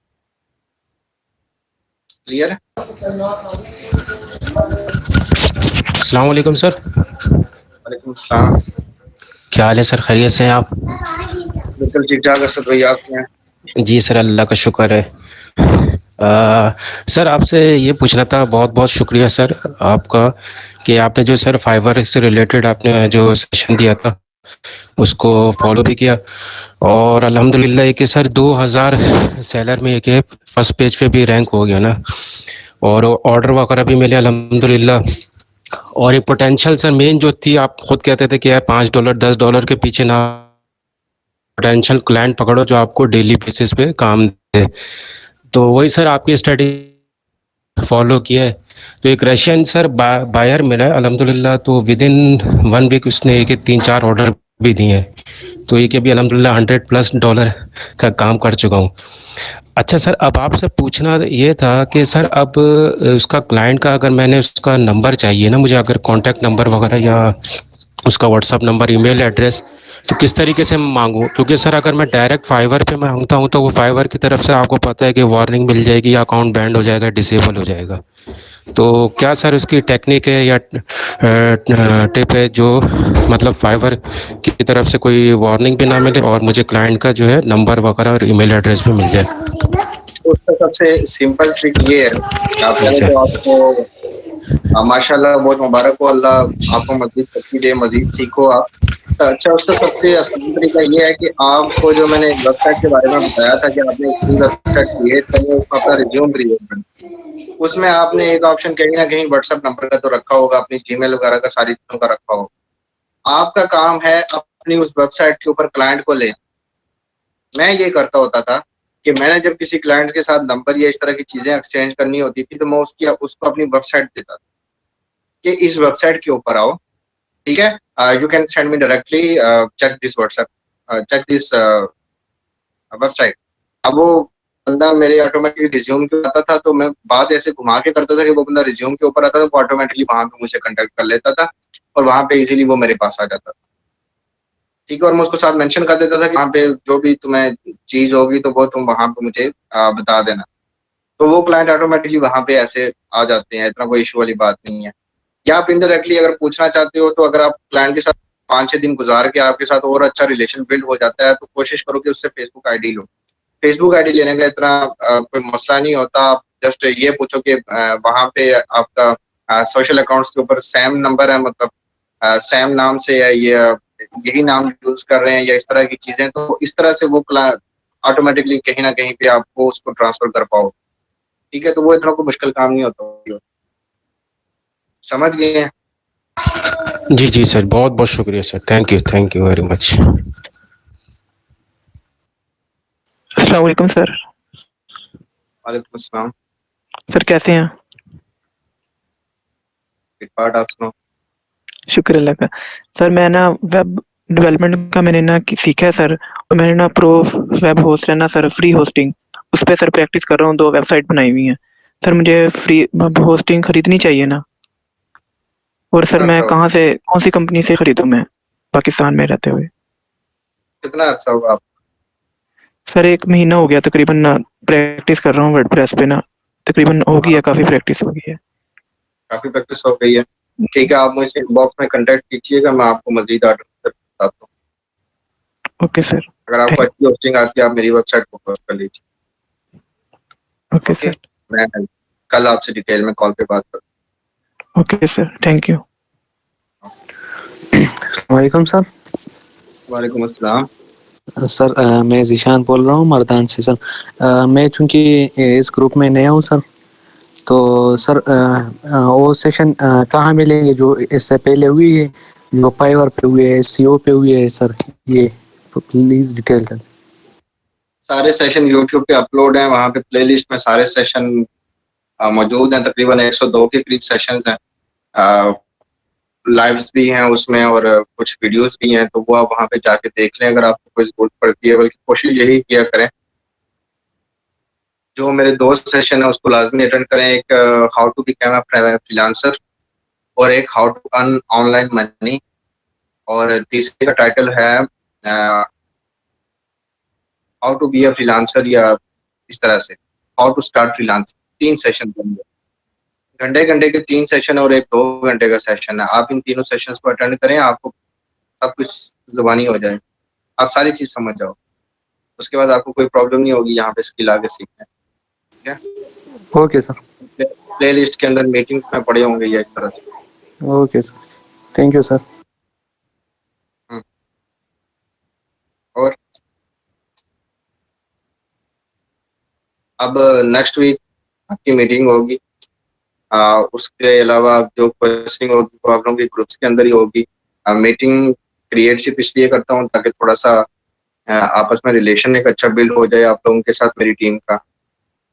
क्लियर है? अस्सलाम वालेकुम सर। वालेकुम सलाम। क्या हाल है सर, खैरियत से हैं आप? बिल्कुल ठीक ठाक असद भाई, आप क्या हैं? जी सर, अल्लाह का शुक्र है। सर आपसे ये पूछना था, बहुत बहुत शुक्रिया सर आपका कि आपने जो सर फाइवर से रिलेटेड आपने जो सेशन दिया था उसको फॉलो भी किया, और अल्हम्दुलिल्लाह कि सर 2000 सेलर में एक फर्स्ट पेज पे भी रैंक हो गया ना, और ऑर्डर वगैरह भी मिले अल्हम्दुलिल्लाह। और एक पोटेंशियल सर मेन जो थी, आप खुद कहते थे कि यार $5 $10 के पीछे ना, पोटेंशियल क्लाइंट पकड़ो जो आपको डेली बेसिस पे काम दे। तो वही सर आपकी स्टडी फॉलो किया है। तो एक रशियन सर बायर मिला है अल्हम्दुलिल्लाह, तो विद इन 1 वीक उसने एक 3-4 ऑर्डर भी दिए हैं। तो ये कि अभी अल्हम्दुलिल्लाह $100+ का काम कर चुका हूँ। अच्छा सर, अब आपसे पूछना ये था कि सर अब उसका क्लाइंट का अगर मैंने उसका नंबर चाहिए ना मुझे, अगर कॉन्टैक्ट नंबर वगैरह या उसका व्हाट्सअप नंबर, ईमेल एड्रेस, तो किस तरीके से मांगूँ? क्योंकि सर अगर मैं डायरेक्ट फाइवर पे मांगता हूँ तो वो फाइवर की तरफ से आपको पता है कि वार्निंग मिल जाएगी या अकाउंट बैंड हो जाएगा, डिसेबल हो जाएगा। तो क्या सर उसकी टेक्निक है या टिप है जो मतलब फाइवर की तरफ से कोई वार्निंग भी ना मिले और मुझे क्लाइंट का जो है नंबर वगैरह और ईमेल एड्रेस भी मिल जाए? तो उसका सबसे सिंपल ट्रिक ये है कि आप पहले तो आपको माशाल्लाह बहुत मुबारक हो, अल्लाह आपको मजीद तरक्की दे, मजीद सीखो आप। तो अच्छा, उसका सबसे आसान तरीका ये है कि आपको जो मैंने वेबसाइट के बारे में बताया था कि आपने एक वेबसाइट क्रिएट करनी है, उसमें अपना रिज्यूम क्रिएट करना है। उसमें आपने एक ऑप्शन कहीं ना कहीं व्हाट्सएप नंबर का तो रखा होगा, अपनी जीमेल वगैरह का सारी चीजों का रखा होगा। आपका काम है अपनी उस वेबसाइट के ऊपर क्लाइंट को ले। मैं ये करता होता था कि मैंने जब किसी क्लाइंट के साथ नंबर या इस तरह की चीजें एक्सचेंज करनी होती थी तो मैं उसको अपनी वेबसाइट देता था कि इस वेबसाइट के ऊपर आओ, ठीक है, you can send me directly, check this WhatsApp, check this website. अब वो बंदा मेरे ऑटोमेटिकली रिज्यूम के आता था, तो मैं बात ऐसे घुमा के करता था कि वो बंदा रिज्यूम के ऊपर आता था, वो ऑटोमेटिकली वहां पे मुझे कांटेक्ट कर लेता था और वहां पे इजीली वो मेरे पास आ जाता था, ठीक है। और मैं उसको साथ मेंशन कर देता था कि वहाँ पे जो भी तुम्हें चीज होगी तो वो तुम वहां पे मुझे बता देना। तो वो क्लाइंट ऑटोमेटिकली वहां पे ऐसे आ जाते हैं, इतना कोई इशू वाली बात नहीं है। या आप इनडायरेक्टली अगर पूछना चाहते हो तो अगर आप क्लाइंट के साथ 5-6 दिन गुजार के आपके साथ और अच्छा रिलेशन बिल्ड हो जाता है तो कोशिश करो कि उससे फेसबुक आईडी लो। फेसबुक आईडी लेने का इतना कोई मसला नहीं होता। आप जस्ट ये पूछो कि वहां पे आपका सोशल अकाउंट्स के ऊपर सैम नंबर है, मतलब सैम नाम से यही नाम यूज कर रहे हैं या इस तरह की चीजें, तो इस तरह से वो ऑटोमेटिकली कहीं ना कहीं पे आपको उसको ट्रांसफर कर पाओ, ठीक है। तो वो इतना कोई मुश्किल काम नहीं होता, समझ गए हैं? जी जी सर, बहुत बहुत शुक्रिया sir, thank you very much. अस्सलाम वालेकुम सर। वालेकुम अस्सलाम। सर कैसे हैं? आप सुनो। शुक्र अल्लाह का। सर मैं ना वेब डेवलपमेंट का मैंने ना सीखा है सर, और मैंने ना प्रो वेब होस्ट है ना सर, फ्री होस्टिंग, उस पर सर प्रैक्टिस कर रहा हूँ। 2 वेबसाइट बनाई हुई हैं सर, मुझे फ्री होस्टिंग खरीदनी चाहिए ना, और सर मैं कहाँ से, कौन सी कंपनी से खरीदूं मैं पाकिस्तान में रहते हुए? कितना अर्सा हुआ आप? सर 1 महीना हो गया तकरीबन ना, प्रैक्टिस कर रहा हूँ वर्डप्रेस पे ना, तकरीबन हो गई है, काफी प्रैक्टिस हो गई है। काफी प्रैक्टिस हो गई है। ठीक है, आप मुझसे इनबॉक्स में कांटेक्ट कीजिएगा, मैं आपको मजीद ऑर्डर बताता हूँ। Okay sir. अगर आपको अच्छी होस्टिंग आती है आप मेरी वेबसाइट को पोस्ट कर लीजिए। Okay sir. मैं कल आपसे डिटेल में कॉल पे बात करूँ। Okay sir, thank you. वालेकुम सर। वालेकुम अस्सलाम। सर मैं जीशान बोल रहा हूँ मर्दान से सर। मैं चूंकि इस ग्रुप में नया हूँ सर, तो सर वो सेशन कहाँ मिलेंगे जो इससे पहले हुई है, जो फाइवर पे हुए है, सीओ पे हुए है सर, ये तो प्लीज डिटेल कर। सारे सेशन यूट्यूब पे अपलोड हैं, वहाँ पे प्लेलिस्ट में सारे सेशन मौजूद हैं। तकरीबन 102 के करीब सेशंस हैं, लाइव्स भी हैं उसमें और कुछ वीडियोस भी हैं, तो वो आप वहाँ पे जाके देख लें अगर आपको कोई जरूरत पड़ती है। बल्कि कोशिश यही किया करें, जो मेरे दोस्त सेशन है उसको लाजमी अटेंड करें। एक how to become a freelancer और एक how to earn online money, और तीसरे का टाइटल है how to be a freelancer, या इस तरह से how to start freelance. 3 session होंगे, घंटे घंटे के 3 सेशन और एक 2 घंटे का सेशन है। आप इन तीनों सेशंस को अटेंड करें, आपको सब कुछ जुबानी हो जाए, आप सारी चीज समझ जाओ। उसके बाद आपको कोई प्रॉब्लम नहीं होगी यहाँ पे स्किल आगे सीखने। ठीक है, ओके सर। प्ले लिस्ट के अंदर मीटिंग्स में पड़े होंगे या इस तरह से। Okay sir, thank you sir. और अब नेक्स्ट वीक आपकी मीटिंग होगी, उसके अलावा जो क्वेश्चनिंग होगी वो आप लोगों के ग्रुप्स के अंदर ही होगी। मीटिंग क्रिएट सिर्फ इसलिए करता हूँ ताकि थोड़ा सा आपस में रिलेशन एक अच्छा बिल्ड हो जाए आप लोगों के साथ, मेरी टीम का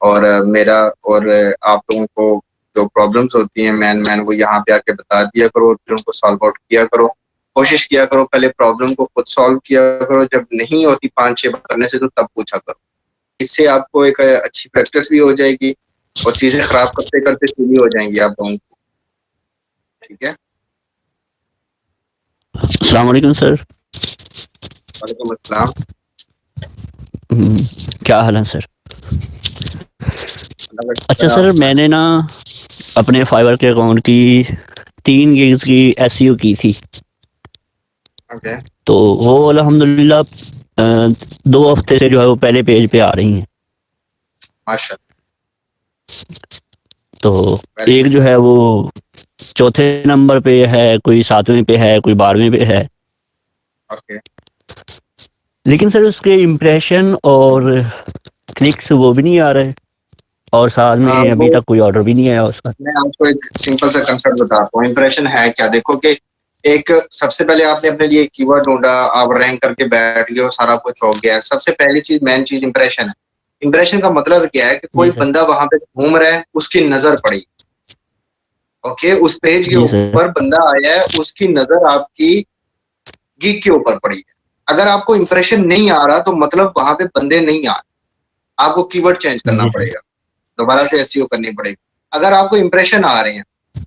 और मेरा, और आप लोगों को जो प्रॉब्लम्स होती हैं मैन वो यहाँ पे आके बता दिया करो, फिर उनको सॉल्व आउट किया करो। कोशिश किया करो पहले प्रॉब्लम को खुद सॉल्व किया करो, जब नहीं होती 5-6 बार करने से तो तब पूछा करो। इससे आपको एक अच्छी प्रैक्टिस भी हो जाएगी और चीजें खराब करते करते सीधी हो जाएंगी आप लोगों को। ठीक है, अस्सलाम वालेकुम सर। वालेकुम अस्सलाम। क्या हाल है सर? अच्छा सर, मैंने ना अपने फाइवर के अकाउंट की 3 गिग्स की एसईओ की थी। ओके। तो वो अल्हम्दुलिल्लाह 2 हफ्ते से जो है वो पहले पेज पे आ रही हैं। माशाअल्लाह। तो एक जो है वो 4थे नंबर पे है, कोई 7वें पे है, कोई 12वें पे है। ओके। लेकिन सर उसके इम्प्रेशन और क्लिक्स वो भी नहीं आ रहे, और साथ में अभी तक कोई ऑर्डर भी नहीं आया उसका। मैं आपको एक सिंपल सा कंसेप्ट बताता हूँ। इंप्रेशन है क्या, देखो कि एक सबसे पहले आपने अपने लिए कीवर्ड ढूंढा, आप रैंक करके बैठ गए, सारा कुछ हो गया। सबसे पहली चीज, मेन चीज इंप्रेशन है। इंप्रेशन का मतलब क्या है कि कोई बंदा वहां पे घूम रहा है, उसकी नजर पड़ी। ओके, उस पेज के ऊपर बंदा आया है, उसकी नजर आपकी गिग के ऊपर पड़ी है। अगर आपको इंप्रेशन नहीं आ रहा तो मतलब वहां पे बंदे नहीं आ रहे, आपको कीवर्ड चेंज करना पड़ेगा, दोबारा से एसईओ करनी पड़ेगी। अगर आपको इंप्रेशन आ रहे हैं,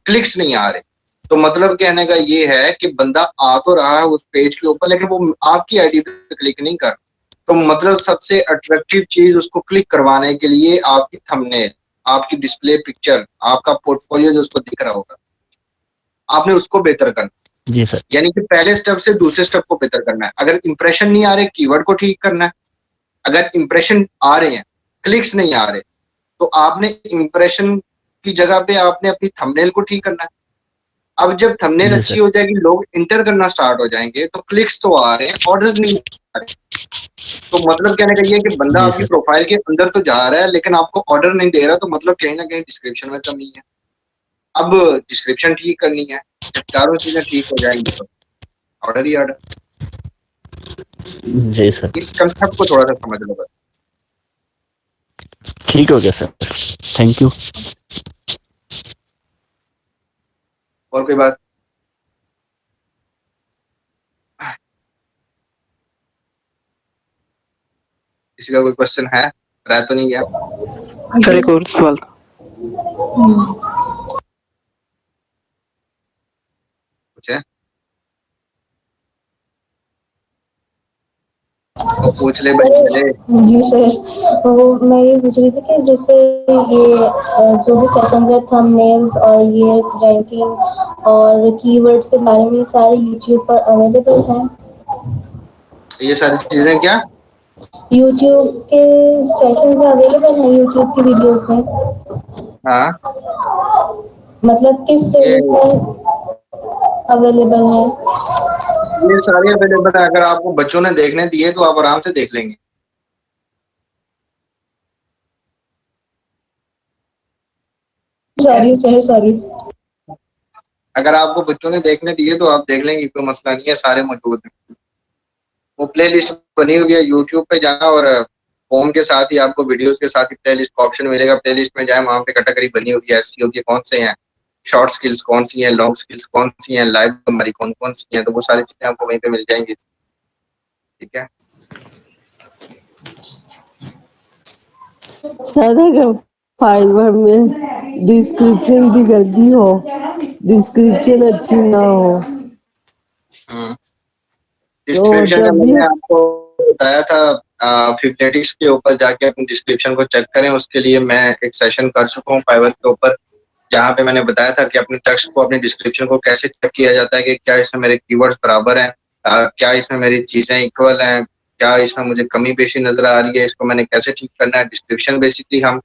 क्लिक्स नहीं आ रहे, तो मतलब कहने का ये है कि बंदा आ तो रहा है उस पेज के ऊपर, लेकिन वो आपकी आईडी पे क्लिक नहीं कर। तो मतलब सबसे अट्रैक्टिव चीज उसको क्लिक करवाने के लिए आपकी थंबनेल, आपकी डिस्प्ले पिक्चर, आपका पोर्टफोलियो जो उसको दिख रहा होगा, आपने उसको बेहतर करना। जी सर। यानी कि पहले स्टेप से दूसरे स्टेप को बेहतर करना है। अगर इंप्रेशन नहीं आ रहे, कीवर्ड को ठीक करना है। अगर इंप्रेशन आ रहे हैं, क्लिक्स नहीं आ रहे, तो आपने इंप्रेशन की जगह पे आपने अपनी थंबनेल को ठीक करना है। अब जब थंबनेल अच्छी हो जाएगी, लोग इंटर करना स्टार्ट हो जाएंगे, तो क्लिक्स तो आ रहे हैं, ऑर्डर्स नहीं आ रहे। तो मतलब कहने का ये है कि बंदा आपकी प्रोफाइल के अंदर तो जा रहा है लेकिन आपको ऑर्डर नहीं दे रहा, तो मतलब कहीं ना कहीं डिस्क्रिप्शन में कमी है। अब डिस्क्रिप्शन ठीक करनी है, जब चारों चीजें ठीक हो जाएंगी तो ऑर्डर ही ऑर्डर। जी सर। इस कंसेप्ट को थोड़ा सा समझ लो बस। ठीक हो गया सर, थैंक यू। और कोई बात? किसी का कोई क्वेश्चन है? रह तो नहीं गया? सर एक और सवाल। कुछ है तो पूछ ले भाई पहले। जी सर, वो मैं ये पूछ रही थी कि जैसे ये जो भी सेशंस है, थंबनेल्स और ये रैंकिंग और कीवर्ड्स के बारे में सारे यूट्यूब पर अवेलेबल हैं। ये सारी चीजें क्या यूट्यूब के सेशंस में अवेलेबल हैं, यूट्यूब की वीडियोस में। हाँ मतलब किस ये प्लेलिस्ट में अवेलेबल है? ये सारी अवेलेबल है। अगर आपको बच्चों ने देखने दिए तो आप आराम से देख लेंगे। सॉरी अगर आपको बच्चों ने देखने दिए तो आप देख लेंगे, कोई मसला नहीं है, सारे मौजूद हैं। वो प्ले लिस्ट बनी हुई है, यूट्यूब पे जाना और होम के साथ ही आपको वीडियोस के साथ ही प्ले लिस्ट का ऑप्शन मिलेगा। प्ले लिस्ट में जाए, वहाँ पे कैटेगरी बनी हुई है एसईओ की, कौन से हैं, शॉर्ट स्किल्स कौन सी हैं, लॉन्ग स्किल्स कौन सी हैं, लाइव हमारी कौन कौन सी हैं, तो वो सारी चीजें आपको वहीं पे मिल जाएंगी। ठीक है सर, अगर फाइवर में डिस्क्रिप्शन की गलती हो, डिस्क्रिप्शन अच्छी ना हो, डिस्क्रिप्शन जब भी मैंने आपको बताया था, फ्रीलेटिक्स के ऊपर जाके अपनी डिस्क्रिप्शन को चेक करें। उसके लिए मैं एक सेशन कर चुका हूँ फाइवर के ऊपर, जहाँ पे मैंने बताया था कि अपने टेक्स्ट को, अपनी डिस्क्रिप्शन को कैसे चेक किया जाता है कि क्या इसमें मेरे कीवर्ड्स बराबर हैं, क्या इसमें मेरी चीजें इक्वल हैं, क्या इसमें मुझे कमी पेशी नजर आ रही है, इसको मैंने कैसे ठीक करना है। डिस्क्रिप्शन बेसिकली हम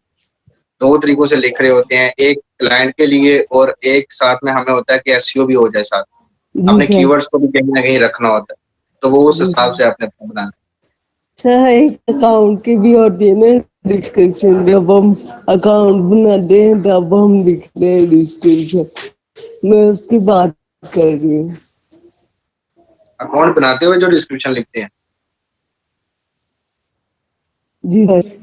दो तरीकों से लिख रहे होते हैं, एक क्लाइंट के लिए और एक साथ में हमें होता है कि एसईओ भी हो जाए साथ, अपने कीवर्ड्स को भी कहीं ना कहीं रखना होता है, तो वो उस हिसाब से आपने बनाना। सर, एक अकाउंट की भी होती है ना डिस्क्रिप्शन, जब हम अकाउंट बनाते हैं तब हम लिखते हैं डिस्क्रिप्शन। मैं उसकी बात कर रही हूँ। अकाउंट बनाते हुए जो डिस्क्रिप्शन लिखते हैं? जी सर।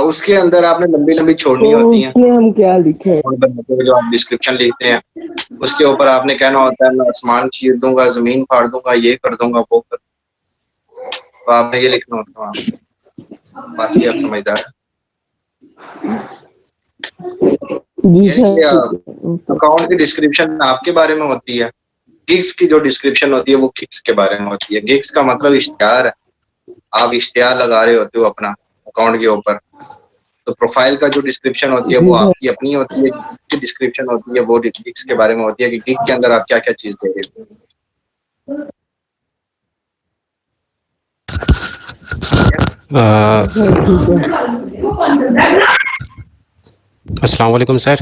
उसके अंदर आपने लंबी लंबी छोड़नी तो होती है। उसमें हम क्या लिखे? बनाते हुए जो आप डिस्क्रिप्शन लिखते हैं, उसके ऊपर आपने कहना होता है मैं आसमान चीर दूंगा, जमीन फाड़ दूंगा, ये कर दूंगा, वो कर, तो आपने ये लिखना होता है। बाकी आप समझदार। अकाउंट की डिस्क्रिप्शन आपके बारे में होती है, गिग्स की जो डिस्क्रिप्शन होती है वो गिग्स के बारे में होती है। गिग्स का मतलब इश्तिहार है, आप इश्तिहार लगा रहे होते हो अपना अकाउंट के ऊपर। तो प्रोफाइल का जो डिस्क्रिप्शन होती है वो आपकी अपनी होती है, की डिस्क्रिप्शन होती है वो गिग्स के बारे में होती है कि गिग के अंदर आप क्या क्या चीज दे रहे हो। अस्सलाम वालेकुम सर।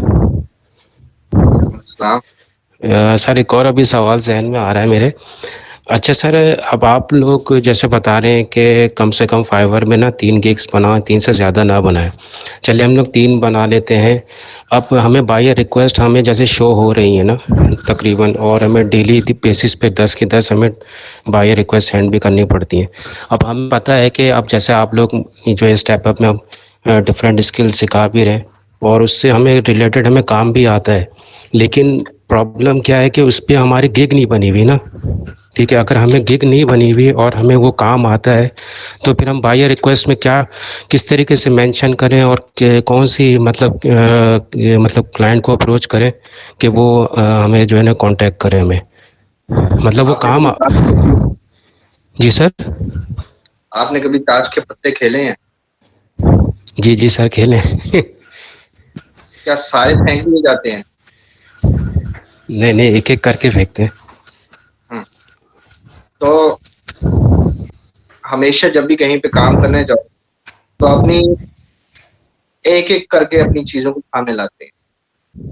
सर, एक और अभी सवाल जहन में आ रहा है मेरे। अच्छा सर, अब आप लोग जैसे बता रहे हैं कि कम से कम फाइवर में ना 3 गिग्स बनाओ, 3 से ज़्यादा ना बनाएं। चलिए हम लोग 3 बना लेते हैं। अब हमें बाय रिक्वेस्ट हमें जैसे शो हो रही है ना तकरीबन, और हमें डेली बेसिस पे 10 की 10 हमें बाय रिक्वेस्ट सेंड भी करनी पड़ती हैं। अब हमें पता है कि अब जैसे आप लोग जो स्टेप अप में हम डिफरेंट स्किल सिखा भी रहे हैं और उससे हमें रिलेटेड हमें काम भी आता है, लेकिन प्रॉब्लम क्या है कि उस पर हमारी गिग नहीं बनी हुई ना। ठीक है, अगर हमें गिग नहीं बनी हुई और हमें वो काम आता है तो फिर हम बाय रिक्वेस्ट में क्या किस तरीके से मेंशन करें और कौन सी मतलब क्लाइंट को अप्रोच करें कि वो हमें जो है ना कांटेक्ट करें हमें, मतलब वो काम। जी सर। आपने कभी ताश के पत्ते खेले हैं? जी जी सर, खेले। क्या सारे फेंक दिए जाते हैं? नहीं नहीं, एक एक करके फेंकते हैं। तो हमेशा जब भी कहीं पे काम करने जाओ तो अपनी एक एक करके अपनी चीजों को सामने लाते हैं।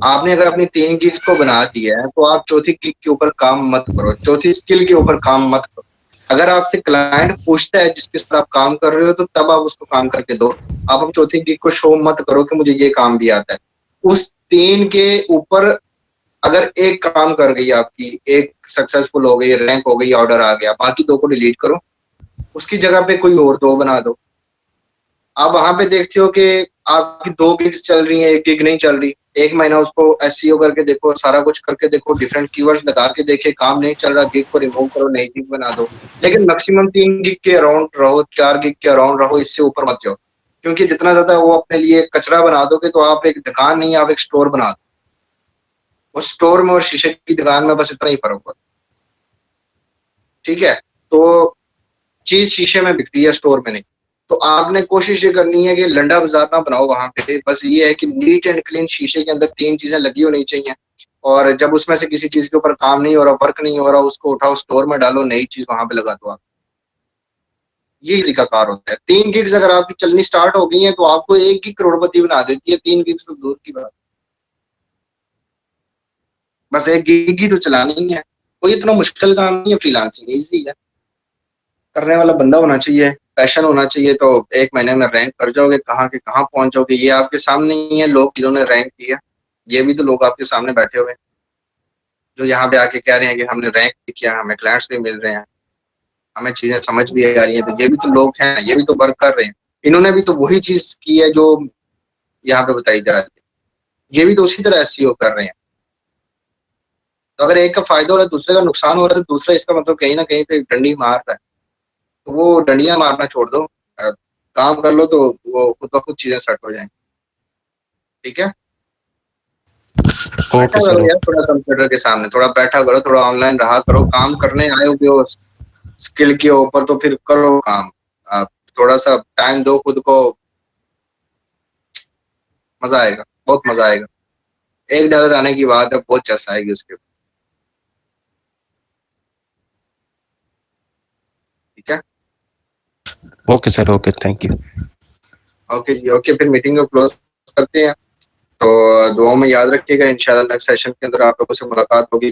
आपने अगर अपनी 3 गिग्स को बना दिया है तो आप चौथी गिग के ऊपर काम मत करो, चौथी स्किल के ऊपर काम मत करो। अगर आपसे क्लाइंट पूछता है जिसके साथ आप काम कर रहे हो तो तब आप उसको काम करके दो। आप हम चौथी गिग को शो मत करो कि मुझे ये काम भी आता है। उस 3 के ऊपर अगर एक काम कर गई आपकी, एक सक्सेसफुल हो गई, रैंक हो गई, ऑर्डर आ गया, बाकी 2 को डिलीट करो, उसकी जगह पे कोई और 2 बना दो। आप वहां पे देखते हो कि आपकी 2 गिग्स चल रही हैं, 1 गिग नहीं चल रही। 1 महीना उसको एसईओ करके देखो, सारा कुछ करके देखो, डिफरेंट कीवर्ड्स लगा के देखे, काम नहीं चल रहा, गिग को रिमूव करो, नई गिग बना दो। लेकिन मैक्सिमम 3 गिग के अराउंड रहो, 4 गिग के अराउंड रहो, इससे ऊपर मत जाओ। क्योंकि जितना ज्यादा वो अपने लिए कचरा बना दोगे तो आप एक दुकान नहीं, आप एक स्टोर बना दो। उस स्टोर में और शीशे की दुकान में बस इतना ही फर्क होगा। ठीक है, तो चीज शीशे में बिकती है, स्टोर में नहीं। तो आपने कोशिश ये करनी है कि लंडा बाजार ना बनाओ वहां पे। बस ये है कि नीट एंड क्लीन शीशे के अंदर 3 चीजें लगी होनी चाहिए। और जब उसमें से किसी चीज के ऊपर काम नहीं हो रहा, वर्क नहीं हो रहा, उसको उठाओ स्टोर में डालो, नई चीज वहां पे लगा दो आप। ये तरीकाकार होता है। 3 गिग्स अगर आपकी चलनी स्टार्ट हो गई है तो आपको 1 गिग करोड़पति बना देती है। 3 गिग्स तो दूर की बात, बस 1 गिग ही तो चलानी है। कोई इतना मुश्किल काम नहीं है, फ्रीलांसिंग इजी है। करने वाला बंदा होना चाहिए, पैशन होना चाहिए, तो 1 महीने में रैंक कर जाओगे, कहाँ के कहाँ पहुंच जाओगे। ये आपके सामने ही है लोग जिन्होंने रैंक किया, ये भी तो लोग आपके सामने बैठे हुए हैं जो यहाँ पे आके कह रहे हैं कि हमने रैंक भी किया, हमें क्लाइंट्स भी मिल रहे हैं, हमें चीजें समझ भी आ रही हैं। तो ये भी तो लोग हैं, ये भी तो वर्क कर रहे हैं। इन्होंने भी तो वही चीज की है जो यहाँ पे बताई जा रही है। ये भी तो उसी तरह SEO कर रहे हैं। तो अगर एक का फायदा हो रहा है, दूसरे का नुकसान हो रहा है, तो दूसरा इसका मतलब कहीं ना कहीं पे डंडी मार रहा है। तो वो डंडियां मारना छोड़ दो, काम कर लो, तो वो खुद ब खुद चीजें सेट हो जाएंगी। ठीक है, बैठा करो यार थोड़ा कंप्यूटर के सामने, थोड़ा बैठा करो, थोड़ा ऑनलाइन रहा करो, काम करने आए हो स्किल के ऊपर, तो फिर करो काम। आप थोड़ा सा टाइम दो खुद को, मजा आएगा, बहुत मजा आएगा। $1 आने की बात है, बहुत चस आएगी उसके ऊपर। ठीक है, okay sir, okay, thank you. Okay ji, okay, फिर मीटिंग को क्लोज करते हैं। तो दुआओं में याद रखिएगा, इंशाल्लाह नेक्स्ट सेशन के अंदर आप लोगों से मुलाकात होगी।